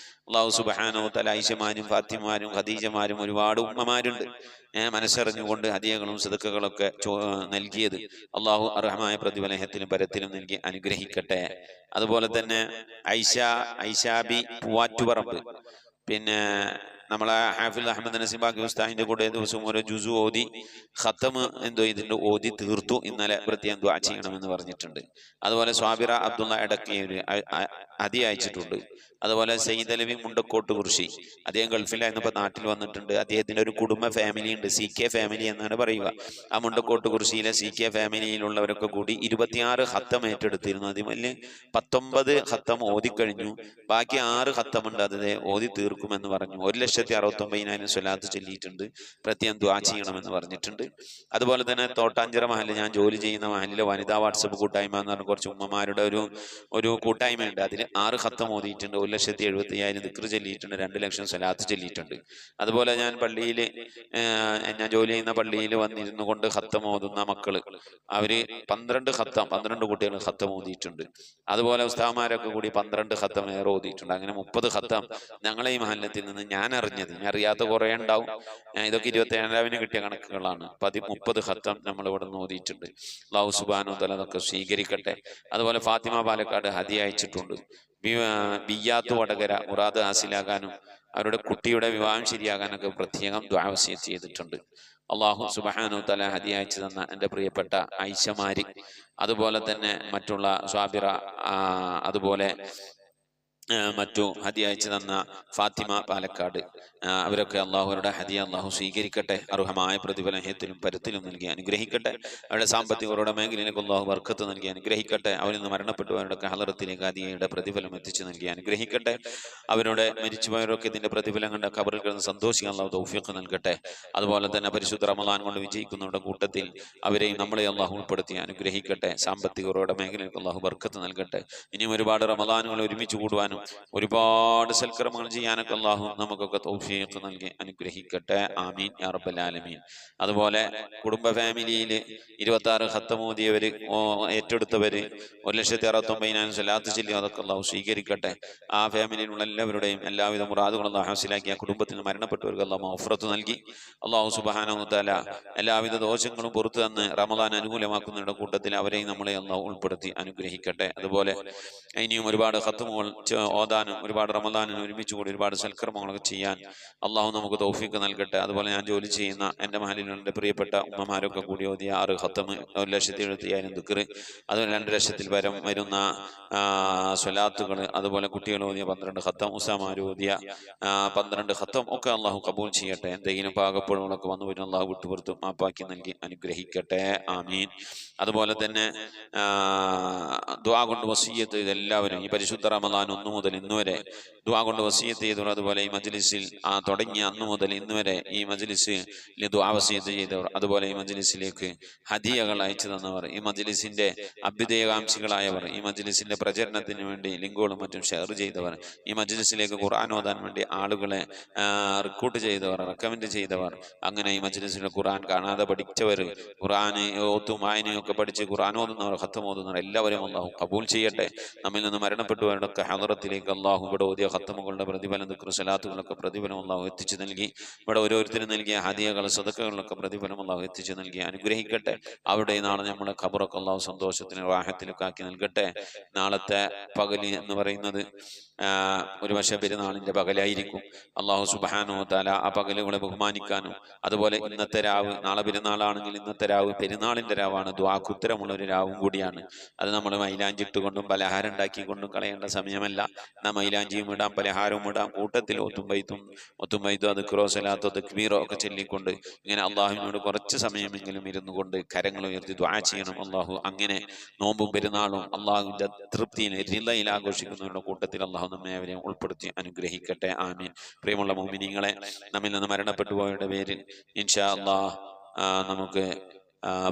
അല്ലാഹു സുബ്ഹാനഹു വ തആല ഐഷമാരും ഫാത്തിമാരും ഖദീജമാരും ഒരുപാട് ഉമ്മമാരുണ്ട്. മനസ്സറിഞ്ഞുകൊണ്ട് ഹദിയകളും സദക്കകളൊക്കെ നൽകിയത് അള്ളാഹു അർഹമായ പ്രതിഫലത്തിലും പരത്തിലും നൽകി അനുഗ്രഹിക്കട്ടെ. അതുപോലെ തന്നെ ഐഷാബി പൂവാറ്റുപറമ്പ്, പിന്നെ നമ്മളെ ഹാഫിൽ അഹമ്മദ് നസീബാക്കി ഉസ്താദിന്റെ കൂടെ ദിവസവും ഓരോ ജുസു ഓതി ഖത്തം ഇതിന്റെ ഓതി തീർത്തു. ഇന്നലെ പ്രത്യേകം ദുആ ചെയ്യണമെന്ന് പറഞ്ഞിട്ടുണ്ട്. അതുപോലെ സ്വാബിറ അബ്ദുള്ള ഇടക്കി ഒരു ഹദിയ അയച്ചിട്ടുണ്ട്. അതുപോലെ സയ്യിദ് അലവി മുണ്ടക്കോട്ട് കുറിശി, അദ്ദേഹം ഗൾഫിലായിരുന്നു, ഇപ്പൊ നാട്ടിൽ വന്നിട്ടുണ്ട്. അദ്ദേഹത്തിന്റെ ഒരു കുടുംബ ഫാമിലി ഉണ്ട്, CK ഫാമിലി എന്നാണ് പറയുക. ആ മുണ്ടക്കോട്ട് കുറിശിയിലെ CK ഫാമിലിയിലുള്ളവരൊക്കെ കൂടി 26 ഖത്തം ഏറ്റെടുത്തിരുന്നു. അതിൽ 19 ഖത്തം ഓതിക്കഴിഞ്ഞു. ബാക്കി 6 ഖത്തമുണ്ട്, അത് ഓതി തീർക്കുമെന്ന് പറഞ്ഞു. 1,69,000 സ്വലാത്ത് ചൊല്ലിയിട്ടുണ്ട്. പ്രത്യേകം ദുആ ചെയ്യണമെന്ന് പറഞ്ഞിട്ടുണ്ട്. അതുപോലെ തന്നെ തോട്ടാഞ്ചിറ മഹലിൽ, ഞാൻ ജോലി ചെയ്യുന്ന മഹലിലെ വനിതാ വാട്സപ്പ് കൂട്ടായ്മ എന്ന് പറഞ്ഞ കുറച്ച് ഉമ്മമാരുടെ ഒരു കൂട്ടായ്മയുണ്ട്. അതിൽ 6 ഖത്തം ഓതിയിട്ടുണ്ട്. 1,70,000 ദിക്ർ ചൊല്ലിയിട്ടുണ്ട്. 2 ലക്ഷം സ്വലാത്ത് ചൊല്ലിയിട്ടുണ്ട്. അതുപോലെ ഞാൻ ജോലി ചെയ്യുന്ന പള്ളിയിൽ വന്നിരുന്നു കൊണ്ട് ഖത്തം ഓതുന്ന മക്കള്, അവര് 12 കുട്ടികൾ ഖത്തം ഓതിയിട്ടുണ്ട്. അതുപോലെ ഉസ്താദന്മാരൊക്കെ കൂടി 12 ഖത്തം ഏറെ ഓതിയിട്ടുണ്ട്. അങ്ങനെ 30 ഖത്തം ഞങ്ങളെ ഈ മഹല്ലത്തിൽ നിന്ന് ഞാൻ അറിഞ്ഞത്, ഞാൻ അറിയാത്ത കുറെ ഉണ്ടാവും. ഇതൊക്കെ 27-ന് കിട്ടിയ കണക്കുകളാണ്. 30 ഖത്തം നമ്മൾ ഇവിടെ നിന്ന് ഓതിയിട്ടുണ്ട്. അല്ലാഹു സുബ്ഹാനഹു വ തആല അതൊക്കെ സ്വീകരിക്കട്ടെ. അതുപോലെ ഫാത്തിമ പാലക്കാട് ഹദിയ അയച്ചിട്ടുണ്ട്. ബിയ്യാത്ത് വടകര മുറാദ് ഹാസിലാകാനും അവരുടെ കുട്ടിയുടെ വിവാഹം ശരിയാകാനൊക്കെ പ്രത്യേകം ദുആ വസിയത്ത് ചെയ്തിട്ടുണ്ട്. അല്ലാഹു സുബ്ഹാനഹു വ തആല ഹദിയ അയച്ചു തന്ന എൻ്റെ പ്രിയപ്പെട്ട ഐഷമാരി, അതുപോലെ തന്നെ മറ്റുള്ള സ്വാബിറ, അതുപോലെ മറ്റു ഹദിയ അയച്ചു തന്ന ഫാത്തിമ പാലക്കാട്, അവരൊക്കെ അള്ളാഹുരുടെ ഹദിയ അള്ളാഹു സ്വീകരിക്കട്ടെ. അർഹമായ പ്രതിഫലം ഹേത്തിലും പരത്തിലും നൽകി അനുഗ്രഹിക്കട്ടെ. അവരുടെ സാമ്പത്തികരുടെ മേഖലയിലേക്ക് അള്ളാഹു ബർക്കത്ത് നൽകി അനുഗ്രഹിക്കട്ടെ. അവരിൽ നിന്ന് മരണപ്പെട്ടുപോയവരുടെ ഹളറത്തിലേക്ക് ഹദിയയുടെ പ്രതിഫലം എത്തിച്ചു നൽകി അനുഗ്രഹിക്കട്ടെ. അവരുടെ മരിച്ചുപോയവരൊക്കെ ഇതിന്റെ പ്രതിഫലം കണ്ട ഖബറിൽ കിടന്ന് സന്തോഷിക്കാൻ അള്ളാഹു തൗഫീഖ് നൽകട്ടെ. അതുപോലെ തന്നെ പരിശുദ്ധ റമളാൻ കൊണ്ട് വിജയിക്കുന്നവരുടെ കൂട്ടത്തിൽ അവരെയും നമ്മളെ അള്ളാഹു ഉൾപ്പെടുത്തി അനുഗ്രഹിക്കട്ടെ. സാമ്പത്തികരുടെ മേഖലയിലേക്ക് അള്ളാഹു ബർക്കത്ത് നൽകട്ടെ. ഇനിയും ഒരുപാട് റമളാനുകൾ ഒരുമിച്ച് കൂടുവാനും ഒരുപാട് സൽക്കർമ്മങ്ങൾ ചെയ്യാനൊക്കെ അള്ളാഹു നമുക്കൊക്കെ തൗഫീഖ് നൽകി അനുഗ്രഹിക്കട്ടെ. ആമീൻ യാ റബ്ബൽ ആലമീൻ. അതുപോലെ കുടുംബ ഫാമിലിയിൽ 26 ഖത്തം ഓതിയവര്, ഏറ്റെടുത്തവര്, 1,69,000 സ്വലാത്ത് ചൊല്ലി, അതൊക്കെ അള്ളാഹു സ്വീകരിക്കട്ടെ. ആ ഫാമിലിയിലുള്ള എല്ലാവരുടെയും എല്ലാവിധ മുറാദുകളും അള്ളാഹു ഹാസിലാക്കി. ആ കുടുംബത്തിൽ മരണപ്പെട്ടവർക്ക് അള്ളാഹു മഗ്ഫിറത്ത് നൽകി. അള്ളാഹു സുബ്ഹാനഹു വ തആല എല്ലാവിധ ദോഷങ്ങളും പുറത്തു തന്ന് റമളാൻ അനുകൂലമാക്കുന്നവരുടെ കൂട്ടത്തിൽ അവരെയും നമ്മളെ അള്ളാഹു ഉൾപ്പെടുത്തി അനുഗ്രഹിക്കട്ടെ. അതുപോലെ ഇനിയും ഒരുപാട് ഖത്തമുകൾ ഓതാനും ഒരുപാട് റമളാനിന് ഒരുമിച്ച് കൂടി ഒരുപാട് സൽക്കർമ്മങ്ങളൊക്കെ ചെയ്യാൻ അള്ളാഹു നമുക്ക് തൗഫീഖ് നൽകട്ടെ. അതുപോലെ ഞാൻ ജോലി ചെയ്യുന്ന എൻ്റെ മഹലിലുള്ള എൻ്റെ പ്രിയപ്പെട്ട ഉമ്മമാരൊക്കെ കൂടി ഓതിയ 6 ഖത്തം, 1,70,000 ദിക്ർ, അതുപോലെ 2 ലക്ഷത്തിൽ പരം വരുന്ന സ്വലാത്തുകൾ, അതുപോലെ കുട്ടികൾ ഓതിയ 12 ഖത്തം, ഉസ്താദുമാർ ഓതിയ 12 ഖത്തം ഒക്കെ അള്ളാഹു കബൂൽ ചെയ്യട്ടെ. എന്തെങ്കിലും പാകപ്പെടുകളൊക്കെ വന്നു വരും അള്ളാഹു വിട്ടുപുറത്തും മാപ്പാക്കി നൽകി അനുഗ്രഹിക്കട്ടെ. ആമീൻ. അതുപോലെ തന്നെ ദുആ കൊണ്ട് വസിയ്യത്ത് ഇതെല്ലാവരും ഈ പരിശുദ്ധ റമളാൻ 1 മുതൽ ഇന്ന് വരെ ദുആ കൊണ്ട് വസിയ്യത്ത് ചെയ്തവർ, അതുപോലെ ഈ മജ്ലിസിൽ തുടങ്ങിയ അന്ന് മുതൽ ഇന്ന് വരെ ഈ മജ്ലിസിൽ ദുആ വസിയ്യത്ത് ചെയ്തവർ, അതുപോലെ ഈ മജ്ലിസിലേക്ക് ഹദിയകൾ അയച്ചു തന്നവർ, ഈ മജ്ലിസിന്റെ അഭ്യുദയകാംക്ഷികളായവർ, ഈ മജ്ലിസിന്റെ പ്രചരണത്തിന് വേണ്ടി ലിങ്കുകളും മറ്റും ഷെയർ ചെയ്തവർ, ഈ മജ്ലിസിലേക്ക് ഖുർആൻ ഓതാൻ വേണ്ടി ആളുകളെ റിക്രൂട്ട് ചെയ്തവർ, റെക്കമെൻഡ് ചെയ്തവർ, അങ്ങനെ ഈ മജ്ലിസിലെ ഖുർആൻ കാണാതെ പഠിച്ചവർ, ഖുർആൻ ഓത്തും വായനയും ഒക്കെ പഠിച്ച് ഖുർആൻ ഓതുന്നവർ, ഖത്തം ഓതുന്നവർ എല്ലാവരും അള്ളാഹു കബൂൽ ചെയ്യട്ടെ. നമ്മിൽ നിന്ന് മരണപ്പെട്ടുവരുടെ ഹളറത്തിലേക്ക് അള്ളാഹു ഇവിടെ ഓതിയ ഖത്തമുകളുടെ പ്രതിഫലം, ദിക്ർ, സ്വലാത്തുകളൊക്കെ പ്രതിഫലം അള്ളാഹു എത്തിച്ചു നൽകി. ഇവിടെ ഓരോരുത്തരും നൽകിയ ഹദിയകൾ, സദഖകളിലൊക്കെ പ്രതിഫലം അള്ളാഹു എത്തിച്ചു നൽകി അനുഗ്രഹിക്കട്ടെ. അവിടെ നാളെ നമ്മളെ ഖബറൊക്കെ അള്ളാഹു സന്തോഷത്തിന് റാഹത്തിലൊക്കെ ആക്കി നൽകട്ടെ. നാളത്തെ പകല് എന്ന് പറയുന്നത് ഒരു പക്ഷേ പെരുന്നാളിന്റെ പകലായിരിക്കും. അള്ളാഹു സുബ്ഹാനഹു വ തആല ആ പകലുകളെ ബഹുമാനിക്കാനും, അതുപോലെ ഇന്നത്തെ രാവ്, നാളെ പെരുന്നാളാണെങ്കിൽ ഇന്നത്തെ രാവ് പെരുന്നാളിന്റെ രാവാണ്, ദുആക്കുത്തരമുള്ള ഒരു രാവും കൂടിയാണ്. അത് നമ്മൾ മൈലാഞ്ചിട്ടുകൊണ്ടും പലഹാരം ഉണ്ടാക്കിക്കൊണ്ടും കളയേണ്ട സമയമല്ല. മൈലാഞ്ചിയും ഇടാം, പലഹാരവും ഇടാം, കൂട്ടത്തിൽ ഒത്തുംബൈത്തും ദിക്റോ സലാത്തോ തക്ബീറോ ഒക്കെ ചൊല്ലിക്കൊണ്ട് ഇങ്ങനെ അള്ളാഹുവിനോട് കുറച്ച് സമയമെങ്കിലും ഇരുന്നു കൊണ്ട് കരങ്ങൾ ഉയർത്തി ദുആ ചെയ്യണം. അള്ളാഹു അങ്ങനെ നോമ്പും പെരുന്നാളും അള്ളാഹുവിന്റെ തൃപ്തിയിൽ റിളയിൽ ആഘോഷിക്കുന്നവരുടെ കൂട്ടത്തിൽ അള്ളാഹു നമ്മെ അവരെയും ഉൾപ്പെടുത്തി അനുഗ്രഹിക്കട്ടെ. ആമീൻ. പ്രിയമുള്ള മുഅ്മിനീങ്ങളെ, നമ്മിൽ നിന്ന് മരണപ്പെട്ടു പോയവരുടെ പേരിൽ ഇൻഷാ അല്ലാഹ് നമുക്ക്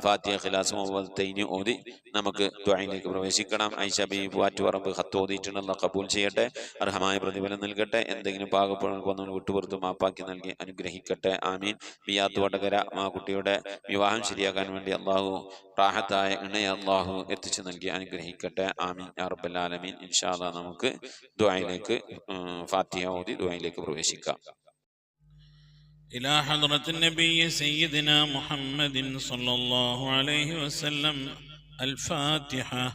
ഫാത്തിഹ, ഖിലാസ്, മുഅവ്വദത്തൈനി ഓതി നമുക്ക് ദുആയിലേക്ക് പ്രവേശിക്കണം. ഐഷ ബീവി പൂവാറ്റുപറമ്പ് ഖത്ത് ഓതിയിട്ടുണ്ട്. അല്ലാഹു ഖബൂൽ ചെയ്യട്ടെ, അർഹമായ പ്രതിഫലം നൽകട്ടെ. എന്തെങ്കിലും പാകപ്പെടുകൾക്ക് വന്നു വിട്ടുപുറത്ത് മാപ്പാക്കി നൽകി അനുഗ്രഹിക്കട്ടെ. ആമീൻ. ബിയാത്ത് വടകര ആ കുട്ടിയുടെ വിവാഹം ശരിയാക്കാൻ വേണ്ടി അള്ളാഹു റാഹത്തായ ഇണയെ അള്ളാഹു എത്തിച്ചു നൽകി അനുഗ്രഹിക്കട്ടെ. ആമീൻ യാ റബ്ബൽ ആലമീൻ. ഇൻഷാ അല്ലാഹ് നമുക്ക് ദുആയിലേക്ക് ഫാത്തിഹ ഓതി ദുആയിലേക്ക് പ്രവേശിക്കാം. إلى حضرة النبي سيدنا محمد صلى الله عليه وسلم. الفاتحة.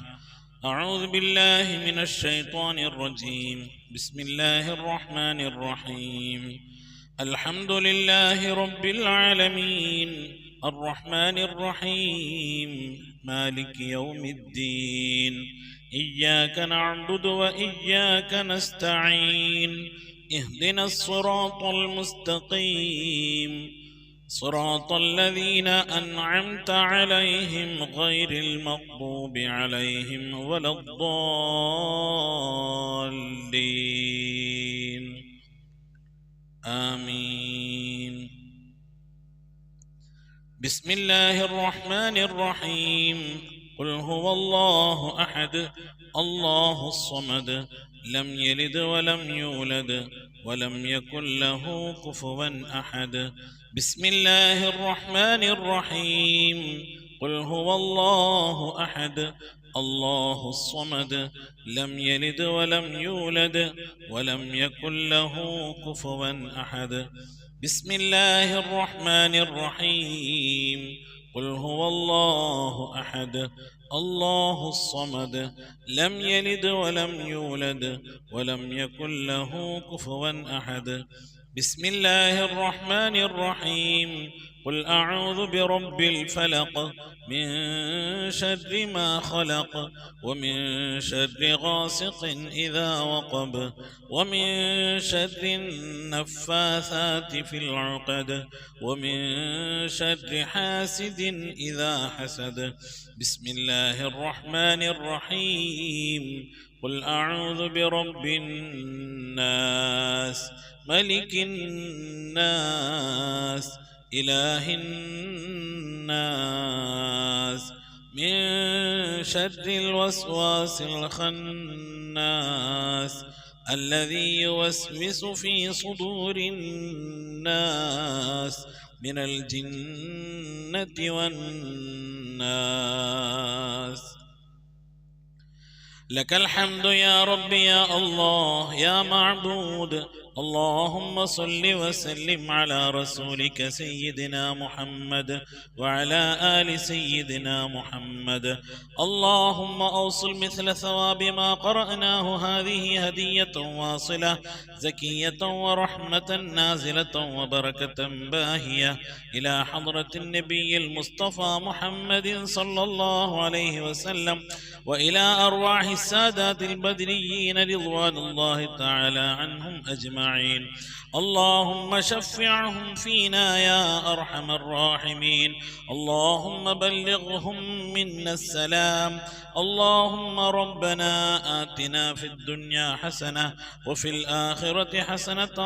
أعوذ بالله من الشيطان الرجيم. بسم الله الرحمن الرحيم. الحمد لله رب العالمين الرحمن الرحيم مالك يوم الدين إياك نعبد وإياك نستعين اهدنا الصراط المستقيم صراط الذين أنعمت عليهم غير المغضوب عليهم ولا الضالين آمين. بسم الله الرحمن الرحيم. قل هو الله أحد الله الصمد لم يلد ولم يولد ولم يكن له كفوا أحد. بسم الله الرحمن الرحيم. قل هو الله أحد الله الصمد لم يلد ولم يولد ولم يكن له كفوا أحد. بسم الله الرحمن الرحيم. قل هو الله أحد الله الصمد لم يلد ولم يولد ولم يكن له كفوا أحد. بسم الله الرحمن الرحيم. قل أعوذ برب الفلق من شر ما خلق ومن شر غاسق إذا وقب ومن شر النفاثات في العقد ومن شر حاسد إذا حسد. بسم الله الرحمن الرحيم. قل أعوذ برب الناس ملك الناس إله الناس من شر الوسواس الخناس الذي يوسوس في صدور الناس من الجنة والناس. لك الحمد يا رب يا الله يا معبود. اللهم صل وسلم على رسولك سيدنا محمد وعلى آل سيدنا محمد. اللهم أوصل مثل ثواب ما قرأناه هذه هدية واصلة زكية ورحمة نازلة وبركة باهية إلى حضرة النبي المصطفى محمد صلى الله عليه وسلم وإلى أرواح السادات البدريين رضوان الله تعالى عنهم أجمعين. اللهم شفعهم فينا يا أرحم الراحمين. اللهم بلغهم منا السلام. اللهم ربنا آتنا في الدنيا حسنة وفي الآخرة حسنة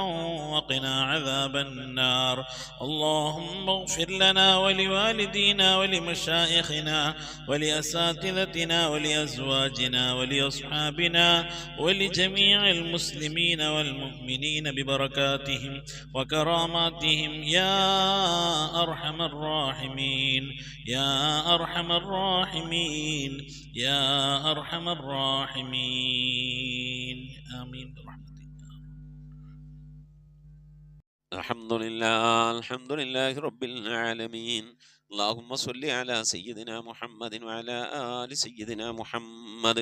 وقنا عذاب النار. اللهم اغفر لنا ولوالدينا ولمشايخنا ولأساتذتنا ولأزواجنا ولأصحابنا ولجميع المسلمين والمؤمنين ببركاتهم وكراماتهم يا أرحم الراحمين يا أرحم الراحمين يا أرحم الراحمين. آمين برحمتك. الحمد لله رب العالمين. اللهم صل على سيدنا محمد وعلى آل سيدنا محمد.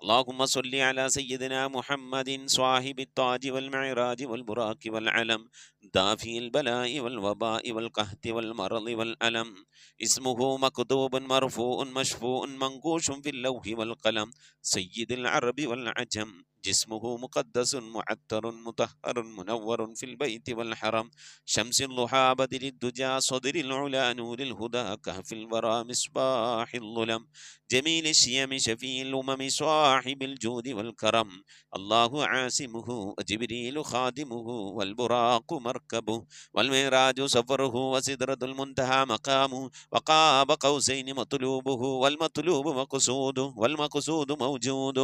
اللهم صل على سيدنا محمد صاحب التاج والمعراج والبراق والعلم دافي البلاء والوباء والقهط والمرض والألم. اسمه مكتوب مرفوع مشفوع منقوش في اللوح والقلم سيد العرب والعجم. جسمه مقدس معطر مطهر منور في البيت والحرم. شمس الضحى بدر الدجى صدر العلا نور الهدى كهف الورى مصباح الظلم. جميل الشيم شفيع الأمم صاحب الجود والكرم. الله عاصمه وجبريل خادمه والبراق مركبه والمعراج سفره وسدرة المنتهى مقامه وقاب قوسين مطلوبه والمطلوب مقصوده والمقصود موجود.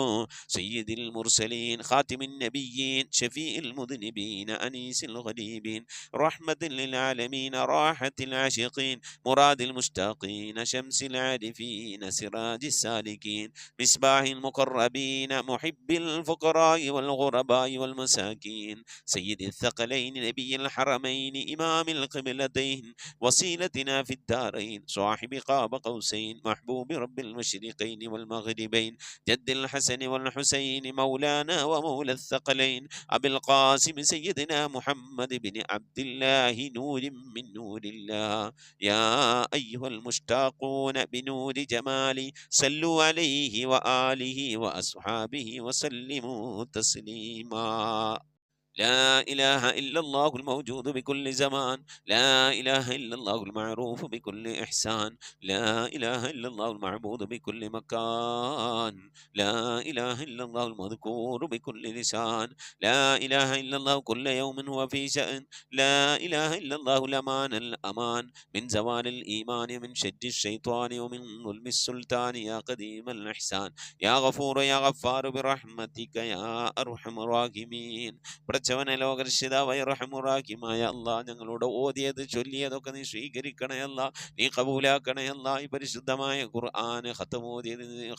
سيد المرسلين خاتم النبيين شفيع المذنبين أنيس الغريبين رحمة للعالمين راحة العاشقين مراد المشتاقين شمس العارفين سراج السالكين مصباح المقربين محب الفقراء والغرباء والمساكين سيد الثقلين نبي الحرمين إمام القبلتين وسيلتنا في الدارين صاحب قاب قوسين محبوب رب المشرقين والمغربين جد الحسن والحسين مولانا مولانا ومولى الثقلين أبي القاسم سيدنا محمد بن عبد الله نور من نور الله. يا أيها المشتاقون بنور جمالي صلوا عليه وآله وأصحابه وسلموا تسليما. لا إله إلا الله الموجود بكل زمان، لا إله إلا الله المعروف بكل إحسان، لا إله إلا الله المعبود بكل مكان، لا إله إلا الله المذكور بكل لسان، لا إله إلا الله كل يوم هو في شأن، لا إله إلا الله الأمان الأمان من زوال الإيمان من شد الشيطان ومن ظلم السلطان. يا قديم الإحسان يا غفور يا غفار برحمتك يا أرحم الراحمين. പടച്ചവനെ ലോകരക്ഷിതാവായ റഹ്മാനായ അല്ലാഹ്, ഞങ്ങളോട് ഓതിയത് ചൊല്ലിയതൊക്കെ നീ സ്വീകരിക്കണേ അല്ലാഹ്, നീ കബൂലാക്കണേ അല്ലാഹ്. ഈ പരിശുദ്ധമായ ഖുർആൻ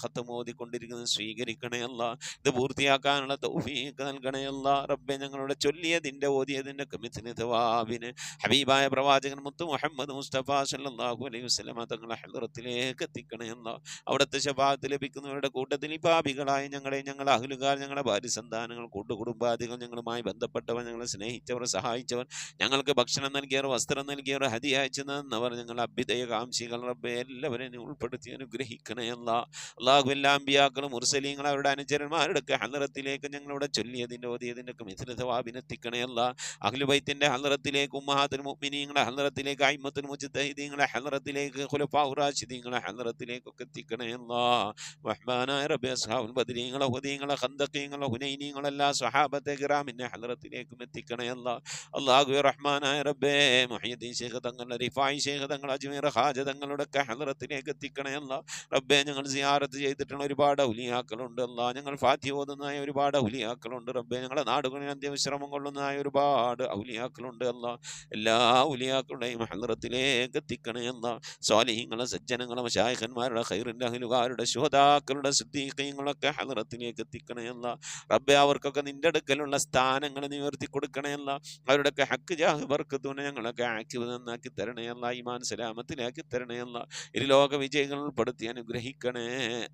ഖത്തമോദിക്കൊണ്ടിരിക്കുന്നത് സ്വീകരിക്കണേ അല്ലാഹ്. ഇത് പൂർത്തിയാക്കാനുള്ള തൗഫീഖ് നൽകണേ അല്ലാഹ്. റബ്ബേ, ഞങ്ങളുടെ ചൊല്ലിയതിൻ്റെ ഓതിയതിൻ്റെ മിത്ല തവാബിന് ഹബീബായ പ്രവാചകൻ മുത്ത് മുഹമ്മദ് മുസ്തഫ സല്ലല്ലാഹു അലൈഹി വസല്ലമ തങ്ങളുടെ ഹളറത്തിലേക്ക് എത്തിക്കണേ അല്ലാഹ്. അവിടുത്തെ ശഫാഅത്ത് ലഭിക്കുന്നവരുടെ കൂട്ടത്തിൽ ഈ പാപികളായ ഞങ്ങളെ, ഞങ്ങളുടെ അഹ്ലുകാർ, ഞങ്ങളുടെ ഭാര്യ സന്താനങ്ങൾ, കൂട്ടുകുടുംബാദികൾ, ഞങ്ങളുമായി ബന്ധപ്പെട്ടവർ, ഞങ്ങളെ സ്നേഹിച്ചവർ, സഹായിച്ചവർ, ഞങ്ങൾക്ക് ഭക്ഷണം നൽകിയവർ, വസ്ത്രം നൽകിയവർ, ഹദിയ അയച്ചു തന്നവർ, ഞങ്ങളുടെ അഭ്യുദയകാംക്ഷികൾ, റബ്ബേ എല്ലാവരെയും ഉൾപ്പെടുത്തി അനുഗ്രഹിക്കണേ അല്ലാഹ്. അല്ലാഹു എല്ലാ അമ്പിയാക്കളും മുർസലീങ്ങൾ അവരുടെ അനുചരന്മാരുടെ ഹളറത്തിലേക്ക് ഞങ്ങളുടെ ചൊല്ലിയതിൻ്റെ ഓതിയതിൻ്റെ മിത്ല തവാബിനെത്തിക്കണേ അല്ലാഹ്. അഹ്ലു ബൈത്തിന്റെ ഹളറത്തിലേക്ക്, ഉമ്മഹാത്തുൽ മുഅ്മിനീങ്ങളുടെ ഹളറത്തിലേക്ക്, അയിമ്മത്തുൽ മുജ്തഹിദീങ്ങളുടെ ഹളറത്തിലേക്ക്, ഖുലഫാഉർ റാഷിദീങ്ങളുടെ ഹളറത്തിലേക്കൊക്കെ എത്തിക്കണേ അല്ലാഹ്. റഹ്മാനായ റബ്ബേ, അസ്ഹാബുൽ ബദരീങ്ങളെ, ഹുദീങ്ങളെ, ഖന്ദഖീങ്ങളെ, ഹുനൈനീങ്ങളെ, എല്ലാ സ്വഹാബത്തെ കിറാമിന്റെ ഹളറത്തിലേക്കും എത്തിക്കണേ അല്ലാഹ്. അല്ലാഹു റഹ്മാനായ റബ്ബേ, മുഹയ്യിദ്ദീൻ ശൈഖ് തങ്ങളുടെ, റിഫായി ശൈഖ് തങ്ങൾ, അജ്മീർ ഹാജ തങ്ങളുടെ ഒക്കെ ഹളറത്തിലേക്ക് എത്തിക്കണേ അല്ലാഹ്. റബ്ബേ, ഞങ്ങൾ സിയാറത്ത് ചെയ്തിട്ടുള്ള ഒരുപാട് ഔലിയാക്കളുണ്ട് അല്ലാഹ്. ഞങ്ങൾ ഫാത്തിഹ ഓതുന്നതായ ഒരുപാട് ഔലിയാക്കളുണ്ട് റബ്ബേ. ഞങ്ങളുടെ നാടുകളിൽ അന്ത്യവിശ്രമം കൊള്ളുന്നതായ ഒരുപാട് ഔലിയാക്കളുണ്ട് അല്ലാഹ്. എല്ലാ ഔലിയാക്കളുടെയും ഹളറത്തിലേക്ക് എത്തിക്കണേ അല്ലാഹ്. സ്വാലിഹീങ്ങളെ, സജ്ജനങ്ങളെ, മശായിഖന്മാരുടെ, ഖൈറിന്റെ അഹ്ലുകാരുടെ, ശുഹദാക്കളുടെ, സിദ്ദീഖീങ്ങളൊക്കെ ഹളറത്തിലേക്ക് എത്തിക്കണേ അല്ലാഹ്. റബ്ബേ, അവർക്കൊക്കെ നിന്റെ അടുക്കലുള്ള സ്ഥാനങ്ങൾ നീ ഉയർത്തി കൊടുക്കണേ അല്ലാഹ്. അവരുടെയൊക്കെ ഹക്ക് ജാഹ് ബർക്കത്തൂനെ ഞങ്ങളൊക്കെ ആക്കിവ് നന്നാക്കി തരണേ അല്ലാഹ്. ഈമാൻ സലാമത്തിലാക്കി തരണേ അല്ലാഹ്. ഇരുലോക വിജയികൾ ഉൾപ്പെടുത്തി അനുഗ്രഹിക്കണേ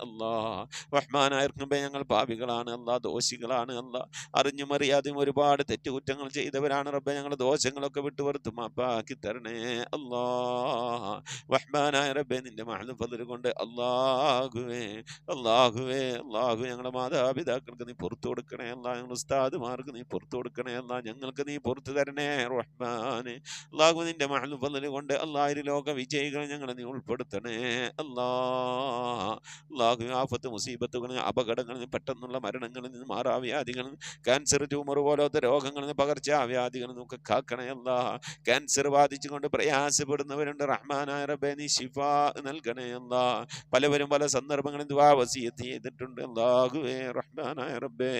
അല്ലാഹ്. റഹ്മാനായ റബ്ബേ, ഞങ്ങൾ പാപികളാണ് അല്ലാഹ്, ദോഷികളാണ് അല്ലാഹ്. അറിഞ്ഞും അറിയാതെയും ഒരുപാട് തെറ്റുകുറ്റങ്ങൾ ചെയ്തവരാണ് റബ്ബേ. ഞങ്ങളുടെ ദോഷങ്ങളൊക്കെ വിട്ടുപുറത്ത് മാപ്പാക്കി തരണേ അല്ലാഹ്. റഹ്മാനായ റബ്ബേ, നിന്റെ മഹ്ദ് ഫദ്ൽ കൊണ്ട് അല്ലാഹുവേ അല്ലാഹുവേ അല്ലാഹു, ഞങ്ങളുടെ മാതാപിതാക്കൾക്ക് നീ പുറത്തു കൊടുക്കണേ അല്ലാഹ്. ഞങ്ങളുടെ ഉസ്താദുമാർക്ക് നീ പുറത്തു കൊടുക്കണേ അല്ലാഹ്. ഞങ്ങൾക്ക് നീ പുറത്തു തരണേ റഹ്മാനെ അല്ലാഹു. നിന്റെ മഹ്ദ് ഫദ്ൽ കൊണ്ട് അല്ലാഹ് ലോക വിജയികൾ ഞങ്ങളെ നീ ഉൾപ്പെടുത്തണേ അല്ലാഹ്. അല്ലാഹു, ആഫത്ത്, മുസീബത്തുകളിൽ, അപകടങ്ങളിൽ, പെട്ടെന്നുള്ള മരണങ്ങളിൽ നിന്ന്, മാറാവ്യാധികളിൽ നിന്ന്, ക്യാൻസർ, ട്യൂമർ പോലത്തെ രോഗങ്ങളിൽ നിന്ന്, പകർച്ചവ്യാധികളിൽ നിന്നൊക്കെ കാക്കണേ അല്ലാഹ്. ക്യാൻസർ ബാധിച്ചുകൊണ്ട് പ്രയാസപ്പെടുന്നവരുണ്ട് റഹ്മാനായ റബ്ബേ, നീ ശിഫാ നൽകണേ അല്ലാഹ്. പലവരും പല സന്ദർഭങ്ങളിൽ ദുആ വസിയത്ത് ചെയ്തിട്ടുണ്ട് അല്ലാഹുവേ. റഹ്മാനായ റബ്ബേ,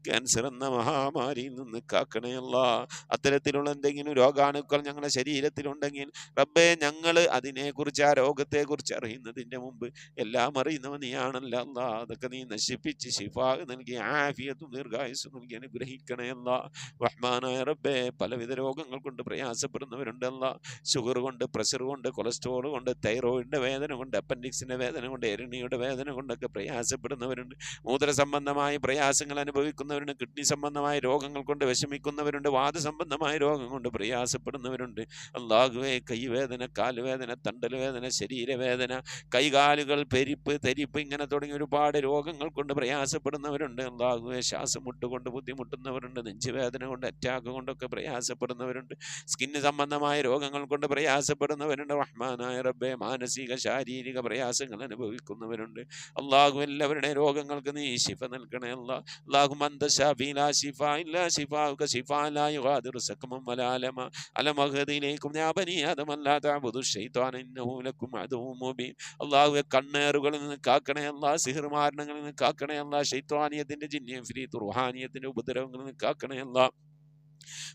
ക്യാൻസർ എന്ന മഹാമാരിയിൽ നിന്ന് കാക്കണേ അല്ലാഹ്. അത്തരത്തിലുള്ള എന്തെങ്കിലും രോഗാണുക്കൾ ഞങ്ങളുടെ ശരീരത്തിലുണ്ടെങ്കിൽ റബ്ബേ, ഞങ്ങൾ അതിനെക്കുറിച്ച്, ആ രോഗത്തെക്കുറിച്ച് അറിയുന്നതിൻ്റെ മുമ്പ് എല്ലാം അറിയുന്നവൻ നീയാണല്ലോ അല്ലാഹ്. അതൊക്കെ നീ നശിപ്പിച്ച് ശിഫാ നൽകി ആഫിയത്തും ദീർഘായുസ്സും നൽകി അനുഗ്രഹിക്കണേ അല്ലാഹ്. റഹ്മാനായ റബ്ബേ, പലവിധ രോഗങ്ങൾ കൊണ്ട് പ്രയാസപ്പെടുന്നവരുണ്ട് അല്ലാഹ്. ഷുഗർ കൊണ്ട്, പ്രഷർ കൊണ്ട്, കൊളസ്ട്രോൾ കൊണ്ട്, തൈറോയിഡിന്റെ വേദന കൊണ്ട്, അപ്പൻഡിക്സിന്റെ വേദന കൊണ്ട്, എരണിയുടെ വേദന കൊണ്ടൊക്കെ പ്രയാസപ്പെടുന്നവരുണ്ട്. മൂത്ര സംബന്ധമായ പ്രയാസങ്ങൾ അനുഭവിക്കുന്നവരുണ്ട്. കിഡ്നി സംബന്ധമായ രോഗങ്ങൾ കൊണ്ട് വിഷമിക്കുന്നവരുണ്ട്. വാദസംബന്ധമായ രോഗം കൊണ്ട് പ്രയാസപ്പെടുന്നവരുണ്ട് അല്ലാഹുവേ. കൈവേദന, കാലുവേദന, തണ്ടൽ വേദന, ശരീരവേദന, കൈകാലുകൾ പെരിപ്പ്, തെരിപ്പ്, ഇങ്ങനെ തുടങ്ങി ഒരുപാട് രോഗങ്ങൾ കൊണ്ട് പ്രയാസപ്പെടുന്നവരുണ്ട് അല്ലാഹുവേ. ശ്വാസം മുട്ടുകൊണ്ട് ബുദ്ധിമുട്ടുന്നവരുണ്ട്. നെഞ്ചുവേദന കൊണ്ട്, അറ്റാക്ക് കൊണ്ടൊക്കെ പ്രയാസപ്പെടുന്നവരുണ്ട്. സ്കിന്ന് സംബന്ധമായ രോഗങ്ങൾ കൊണ്ട് പ്രയാസപ്പെടുന്നവരുണ്ട് റഹ്മാനായ റബ്ബേ. മാനസിക, ശാരീരിക പ്രയാസങ്ങൾ അനുഭവിക്കുന്നവരുണ്ട് അല്ലാഹു. എല്ലാവരുടെയും രോഗങ്ങൾക്ക് നീ ശിഫ നൽകണേ അല്ലാഹ്. അല്ലാഹുമ്മ അന്ത ശാഫി ലാ ശിഫാ ഇല്ലാ ശിഫാഉക ശിഫാ ലാ യുഗാദിറു സഖമൻ വലാ അലമ അലം അഹ്ദിയിലേക്കും യാ ബനി ആദം അല്ലാ തഅബുദു ശൈത്വാന ഇന്നഹു ലക്കും അദുവ്വുൻ മുബീൻ. അല്ലാഹുവേ, കണ്ണേറുകളിൽ നിന്ന് കാക്കണേ അല്ലാഹ്. സിഹ്ർ മാരണങ്ങളിൽ നിന്ന് കാക്കണേ അല്ലാഹ്. ശൈത്വാനിയത്തിന്റെ, ജിന്നിയ ഫിരീത്ത്, റുഹാനിയത്തിന്റെ ഉപദ്രവങ്ങളിൽ നിന്ന് കാക്കണേ അല്ലാഹ്.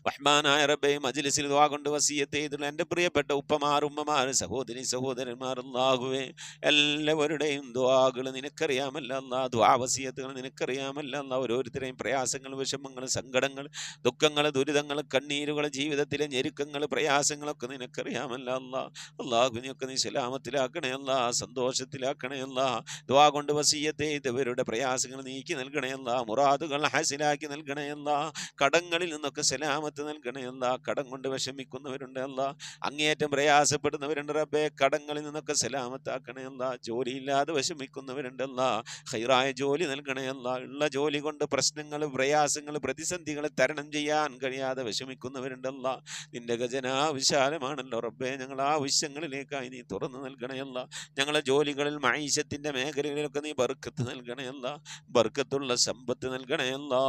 റഹ്മാനായ റബ്ബേ, മജ്ലിസിൽ ദുആ കൊണ്ട് വസിയത്ത് ചെയ്തിട്ടുള്ള എൻ്റെ പ്രിയപ്പെട്ട ഉപ്പമാർ, ഉമ്മമാർ, സഹോദരി സഹോദരന്മാർ, അല്ലാഹുവേ, എല്ലാവരുടെയും ദുആകൾ നിനക്കറിയാമല്ല അല്ലാ, ദുആ വസിയത്തുകൾ നിനക്കറിയാമല്ല അല്ലാ. ഓരോരുത്തരെയും പ്രയാസങ്ങൾ, വിഷമങ്ങൾ, സങ്കടങ്ങൾ, ദുഃഖങ്ങൾ, ദുരിതങ്ങൾ, കണ്ണീരുകൾ, ജീവിതത്തിലെ ഞെരുക്കങ്ങൾ, പ്രയാസങ്ങളൊക്കെ നിനക്കറിയാമല്ല അല്ലാ. അല്ലാഹുവിനെയൊക്കെ നീ സലാമത്തിലാക്കണേ അല്ലാ, സന്തോഷത്തിലാക്കണേ അല്ലാ. ദുആ കൊണ്ട് വസിയത്ത് ചെയ്തവരുടെ പ്രയാസങ്ങൾ നീക്കി നൽകണേ അല്ലാ, മുറാദുകൾ ഹാസിലാക്കി നൽകണേ അല്ലാ. കടങ്ങളിൽ നിന്നൊക്കെ സലാമത്ത് നൽകണേ അല്ലാ. കടം കൊണ്ട് വിഷമിക്കുന്നവരുണ്ട് അല്ലാ, അങ്ങേയറ്റം പ്രയാസപ്പെടുന്നവരുണ്ട് റബ്ബേ, കടങ്ങളിൽ നിന്നൊക്കെ സലാമത്താക്കണേ അല്ലാ. ജോലിയില്ലാതെ വിഷമിക്കുന്നവരുണ്ട് അല്ലാ, ഖൈറായ ജോലി നൽകണേ അല്ലാ. ഉള്ള ജോലി കൊണ്ട് പ്രശ്നങ്ങൾ, പ്രയാസങ്ങൾ, പ്രതിസന്ധികൾ തരണം ചെയ്യാൻ കഴിയാതെ വിഷമിക്കുന്നവരുണ്ട് അല്ലാ. നിന്റെ ഖജനാ വിശാലമാണല്ലോ റബ്ബേ, ഞങ്ങൾ ആവശ്യങ്ങളിലേക്കായി നീ തുറന്നു നൽകണേ അല്ലാ. ഞങ്ങളെ ജോലികളിൽ, മഈശത്തിന്റെ മേഖലകളിലൊക്കെ നീ ബർക്കത്ത് നൽകണേ അല്ലാ, ബർക്കത്തുള്ള സമ്പത്ത് നൽകണേ അല്ലാ.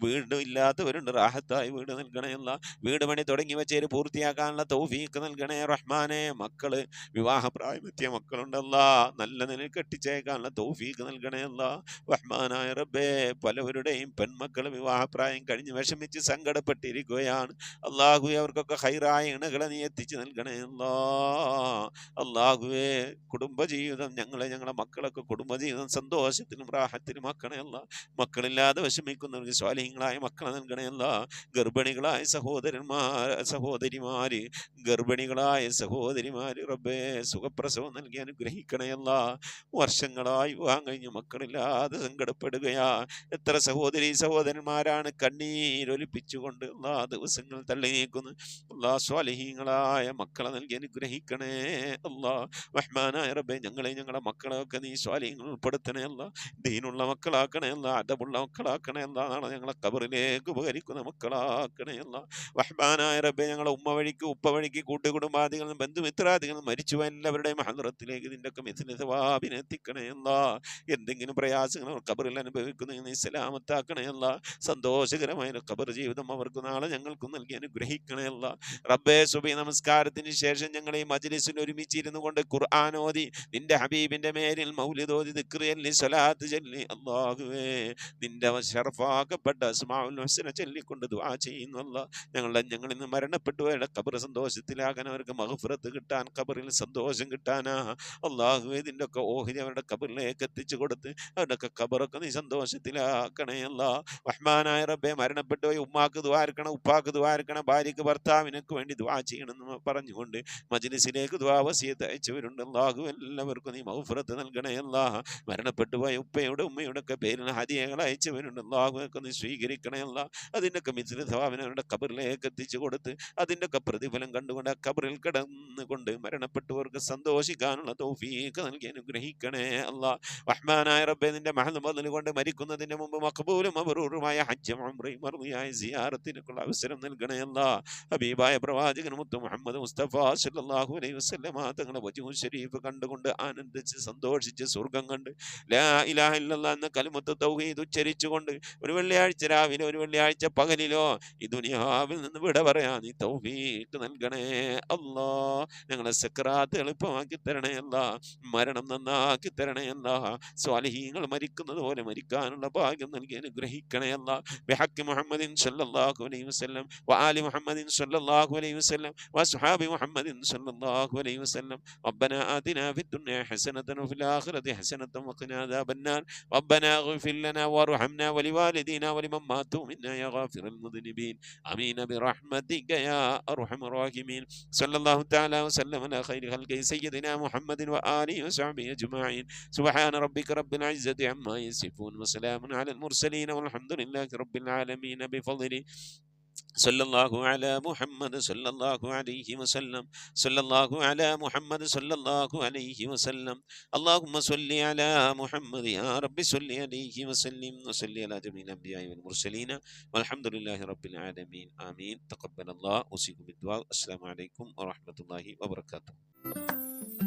വീട് ഇല്ലാത്തവരുണ്ട്, റാഹത്തായി വീട് നൽകണേ അല്ലാ. വീട് പണി തുടങ്ങി വെച്ചേര് പൂർത്തിയാക്കാനുള്ള തൗഫീഖ് നൽകണേ റഹ്മാനെ. മക്കള് വിവാഹപ്രായമെത്തിയ മക്കളുണ്ടല്ലാ, നല്ല നിലയിൽ കെട്ടിച്ചേക്കാനുള്ള തൗഫീഖ് നൽകണേ അല്ലാ. റഹ്മാനായ റബ്ബേ, പലവരുടെയും പെൺമക്കൾ വിവാഹപ്രായം കഴിഞ്ഞ് വിഷമിച്ച് സങ്കടപ്പെട്ടിരിക്കുകയാണ്. അല്ലാഹുവേ, അവർക്കൊക്കെ ഖൈറായ ഇണകളെ നീ എത്തിച്ചു നൽകണേ അല്ലാ. അല്ലാഹുവേ, കുടുംബജീവിതം ഞങ്ങളെ മക്കളൊക്കെ കുടുംബജീവിതം സന്തോഷത്തിലും റാഹത്തിലും ആക്കണേ അല്ലാ. മക്കളില്ലാതെ വിഷമിക്കുന്നവർക്ക് സ്വാലിഹീങ്ങളായ മക്കളെ നൽകണേ അല്ലാ. ഗർഭിണികളായ സഹോദരിമാര്, ഗർഭിണികളായ സഹോദരിമാര് റബ്ബേ, സുഖപ്രസവം നൽകി അനുഗ്രഹിക്കണേ അല്ലാ. വർഷങ്ങളായി വിവാഹം കഴിഞ്ഞ് മക്കളില്ലാതെ സങ്കടപ്പെടുകയാ. എത്ര സഹോദരന്മാരാണ് കണ്ണീരൊലിപ്പിച്ചുകൊണ്ട് അല്ലാ ദിവസങ്ങൾ തള്ളി നീക്കുന്നു. അല്ലാ, സ്വാലിഹീങ്ങളായ മക്കളെ നൽകി അനുഗ്രഹിക്കണേ അല്ലാ. റഹ്മാനായ റബ്ബേ, ഞങ്ങളെ മക്കളെയൊക്കെ നീ സ്വാലിഹീങ്ങൾ ഉൾപ്പെടുത്തണേ അല്ലാ. ദീനുള്ള മക്കളാക്കണേ അല്ലാ, അദബുള്ള മക്കളാക്കണേ അല്ലാ. നാളെ ഞങ്ങളെ ഖബറിലേക്ക് ഉപകരിക്കുന്ന മക്കളാക്കണേ അല്ലാ. റഹ്മാനായ റബ്ബേ, ഞങ്ങളെ ഉമ്മ വഴിക്ക്, ഉപ്പ വഴിക്ക്, കൂട്ടുകുടുംബാദികളും ബന്ധുമിത്രാദികളും മരിച്ചു എല്ലാവരുടെയും ഹദ്റത്തിലേക്ക് ഇതിൻ്റെ ഒക്കെ മിഥില സവാബിനെ എത്തിക്കണേ അല്ലാ. എന്തെങ്കിലും പ്രയാസങ്ങൾ ഖബറിൽ അനുഭവിക്കുന്ന നീ സലാമത്താക്കണേ അല്ലാ. സന്തോഷകരമായ ഖബർ ജീവിതം അവർക്ക് നാളെ ഞങ്ങൾക്കും നൽകി അനുഗ്രഹിക്കണേ അല്ലാ. റബ്ബേ, സുബഹി നമസ്കാരത്തിന് ശേഷം ഞങ്ങൾ ഈ മജ്ലിസിൽ ഒരുമിച്ചിരുന്നു കൊണ്ട് ഖുർആൻ ഓതി, നിന്റെ ഹബീബിന്റെ മേലിൽ മൗലിദ് ഓതി, ദിക്ർ ചൊല്ലി, സ്വലാത്ത് ചൊല്ലി, അല്ലാഹുവേ, നിന്റെ ശറഫാക്കപ്പെട്ട അസ്മാഉൽ ഹുസ്ന ചൊല്ലിക്കൊണ്ട് ദുആ ചെയ്യുന്നു അല്ലാ. ഞങ്ങൾ ഇന്ന് മരണപ്പെട്ടുപോയ ഖബർ സന്തോഷത്തിലാകാൻ, അവർക്ക് മഗ്ഫിറത്ത് കിട്ടാൻ, ഖബറിൽ സന്തോഷം കിട്ടാനാ അല്ലാഹുവേ, ഇതിൻ്റെ ഒക്കെ ഓഹരി അവരുടെ ഖബറിലേക്ക് എത്തിച്ചു കൊടുത്ത് അവരുടെ ഒക്കെ ഖബറൊക്കെ നീ സന്തോഷത്തിലാക്കണേ അല്ലാ. റഹ്മാനായ റബ്ബേ, മരണപ്പെട്ടുപോയി ഉമ്മാക്ക് ദുആ ഇരക്കണം, ഉപ്പാക്ക് ദുആ ഇരക്കണം, ഭാര്യക്ക് ഭർത്താവിനൊക്കെ വേണ്ടി ദുആ ചെയ്യണമെന്ന് പറഞ്ഞുകൊണ്ട് മജ്ലിസിലേക്ക് ദുആ വസിയത്ത് അയച്ചവരുണ്ട്. അല്ലാഹു, എല്ലാവർക്കും നീ മഗ്ഫിറത്ത് നൽകണേ അല്ലാ. മരണപ്പെട്ടുപോയ ഉപ്പയുടെ ഉമ്മയുടെ ഒക്കെ പേരിൽ ഹദിയകൾ അയച്ചവരുണ്ട്. അല്ലാഹുവൊക്കെ നീ സ്വീകരിക്കണേ അല്ലാ. അതിൻ്റെ ഒക്കെ മിഥില സവാബിനെ അവരുടെ ഖബറിലേക്ക് എത്തിച്ചു കൊടുത്ത് അതിൻ്റെ ഒക്കെ പ്രതിഫലം കണ്ടുകൊണ്ട് ആ ഖബറിൽ കിടന്നുകൊണ്ട് മരണപ്പെട്ടവർക്ക് സന്തോഷിക്കാനുള്ള തൗഫീഖ് നൽകി അനുഗ്രഹിക്കണേ അല്ലാ. റഹ്മാനായ റബ്ബേ, നിന്റെ മഹദ് ബദൽ കൊണ്ട് മരിക്കുന്നതിന് മുമ്പ് മഖബൂലും മബ്റൂറുമായ ഹജ്ജും ഉംറയും മർദിയായ സിയാറത്തിനുള്ള അവസരം നൽകണേ അല്ലാ. ഹബീബായ പ്രവാചകൻ മുത്ത് മുഹമ്മദ് മുസ്തഫ സല്ലല്ലാഹു അലൈഹി വസല്ലമ തങ്ങളുടെ വജ്ഹു ശരീഫ് കണ്ടുകൊണ്ട് ആനന്ദിച്ച് സന്തോഷിച്ച് സ്വർഗം കണ്ട് ലാ ഇലാഹ ഇല്ലല്ലാഹ് എന്ന കലിമത്ത് തൗഹീദ് ഉച്ചരിച്ചുകൊണ്ട് ഒരു വെള്ളിയാഴ്ച രാവിലെ, ഒരു വെള്ളിയാഴ്ച പകലിലോ ഈ ദുനിയാവിൽ നിന്ന് വിട പറയാൻ നീ തൗഫീഖ് നൽകണേ അല്ലാ. ഞങ്ങളെ സക്കറാത്ത് എളുപ്പമാക്കി തരണേ അല്ലാ. മരണം നന്നാക്കി തരണേ അല്ലാ. സ്വാലിഹീങ്ങൾ മരിക്കുന്നത് പോലെ മരിക്കാനുള്ള ഭാഗ്യം നൽകി അനുഗ്രഹിക്കണേ അല്ലാ. ബിഹഖ് മുഹമ്മദിൻ സല്ലല്ലാഹു അലൈഹി വസല്ലം വആലി മുഹമ്മദിൻ സല്ലല്ലാഹു അലൈഹി വസല്ലം വഅസ്ഹാബി മുഹമ്മദിൻ സല്ലല്ലാഹു അലൈഹി വസല്ലം. റബ്ബനാ ആതിനാ ഫിദ്ദുനിയ ഹസനതൻ വഫിൽ ആഖിറതി ഹസനതൻ വഖിനാ അദാബന്നാർ. റബ്ബനാ ഇഗ്ഫിർ ലനാ വർഹംനാ വലിവാലിദീനാ വലിമൻ മാതു മിന്നാ യാ ഗാഫിറൽ മുദ്നിബീൻ. ആമീൻ ബിറഹ്മതിക യാ അർഹമർ റഹീമീൻ. സല്ലല്ലാഹു തആല വസല്ലം അലാ ഖൈരി ഖൽഖി സയ്യിദിനാ മുഹമ്മദിൻ വആലിഹി വസഹ്ബിഹി അജ്മഈൻ. സുബ്ഹാന റബ്ബിക റബ്ബിൽ ഇസ്സതി അമ്മാ യസിഫൂൻ വസലാമുൻ അലൽ മുർസലീൻ വൽഹംദുലില്ലാഹി റബ്ബിൽ ആലമീൻ. ബിഫദ്ലി സല്ലല്ലാഹു അലാ മുഹമ്മദ് സല്ലല്ലാഹു അലൈഹി വസല്ലം. സല്ലല്ലാഹു അലാ മുഹമ്മദ് സല്ലല്ലാഹു അലൈഹി വസല്ലം. അല്ലാഹുമ്മ സ്വല്ലി അലാ മുഹമ്മദ് യാ റബ്ബി സ്വല്ലി അലൈഹി വസല്ലിം വസല്ലി അലാ ജമീഇൽ അംബിയാഇ വൽ മുർസലീൻ വൽഹംദുലില്ലാഹി റബ്ബിൽ ആലമീൻ. ആമീൻ. തഖബ്ബലല്ലാഹു ഉസീകും ബിദ്ദുആ. അസ്സലാമു അലൈക്കും വറഹ്മത്തുള്ളാഹി വബറകാതുഹു.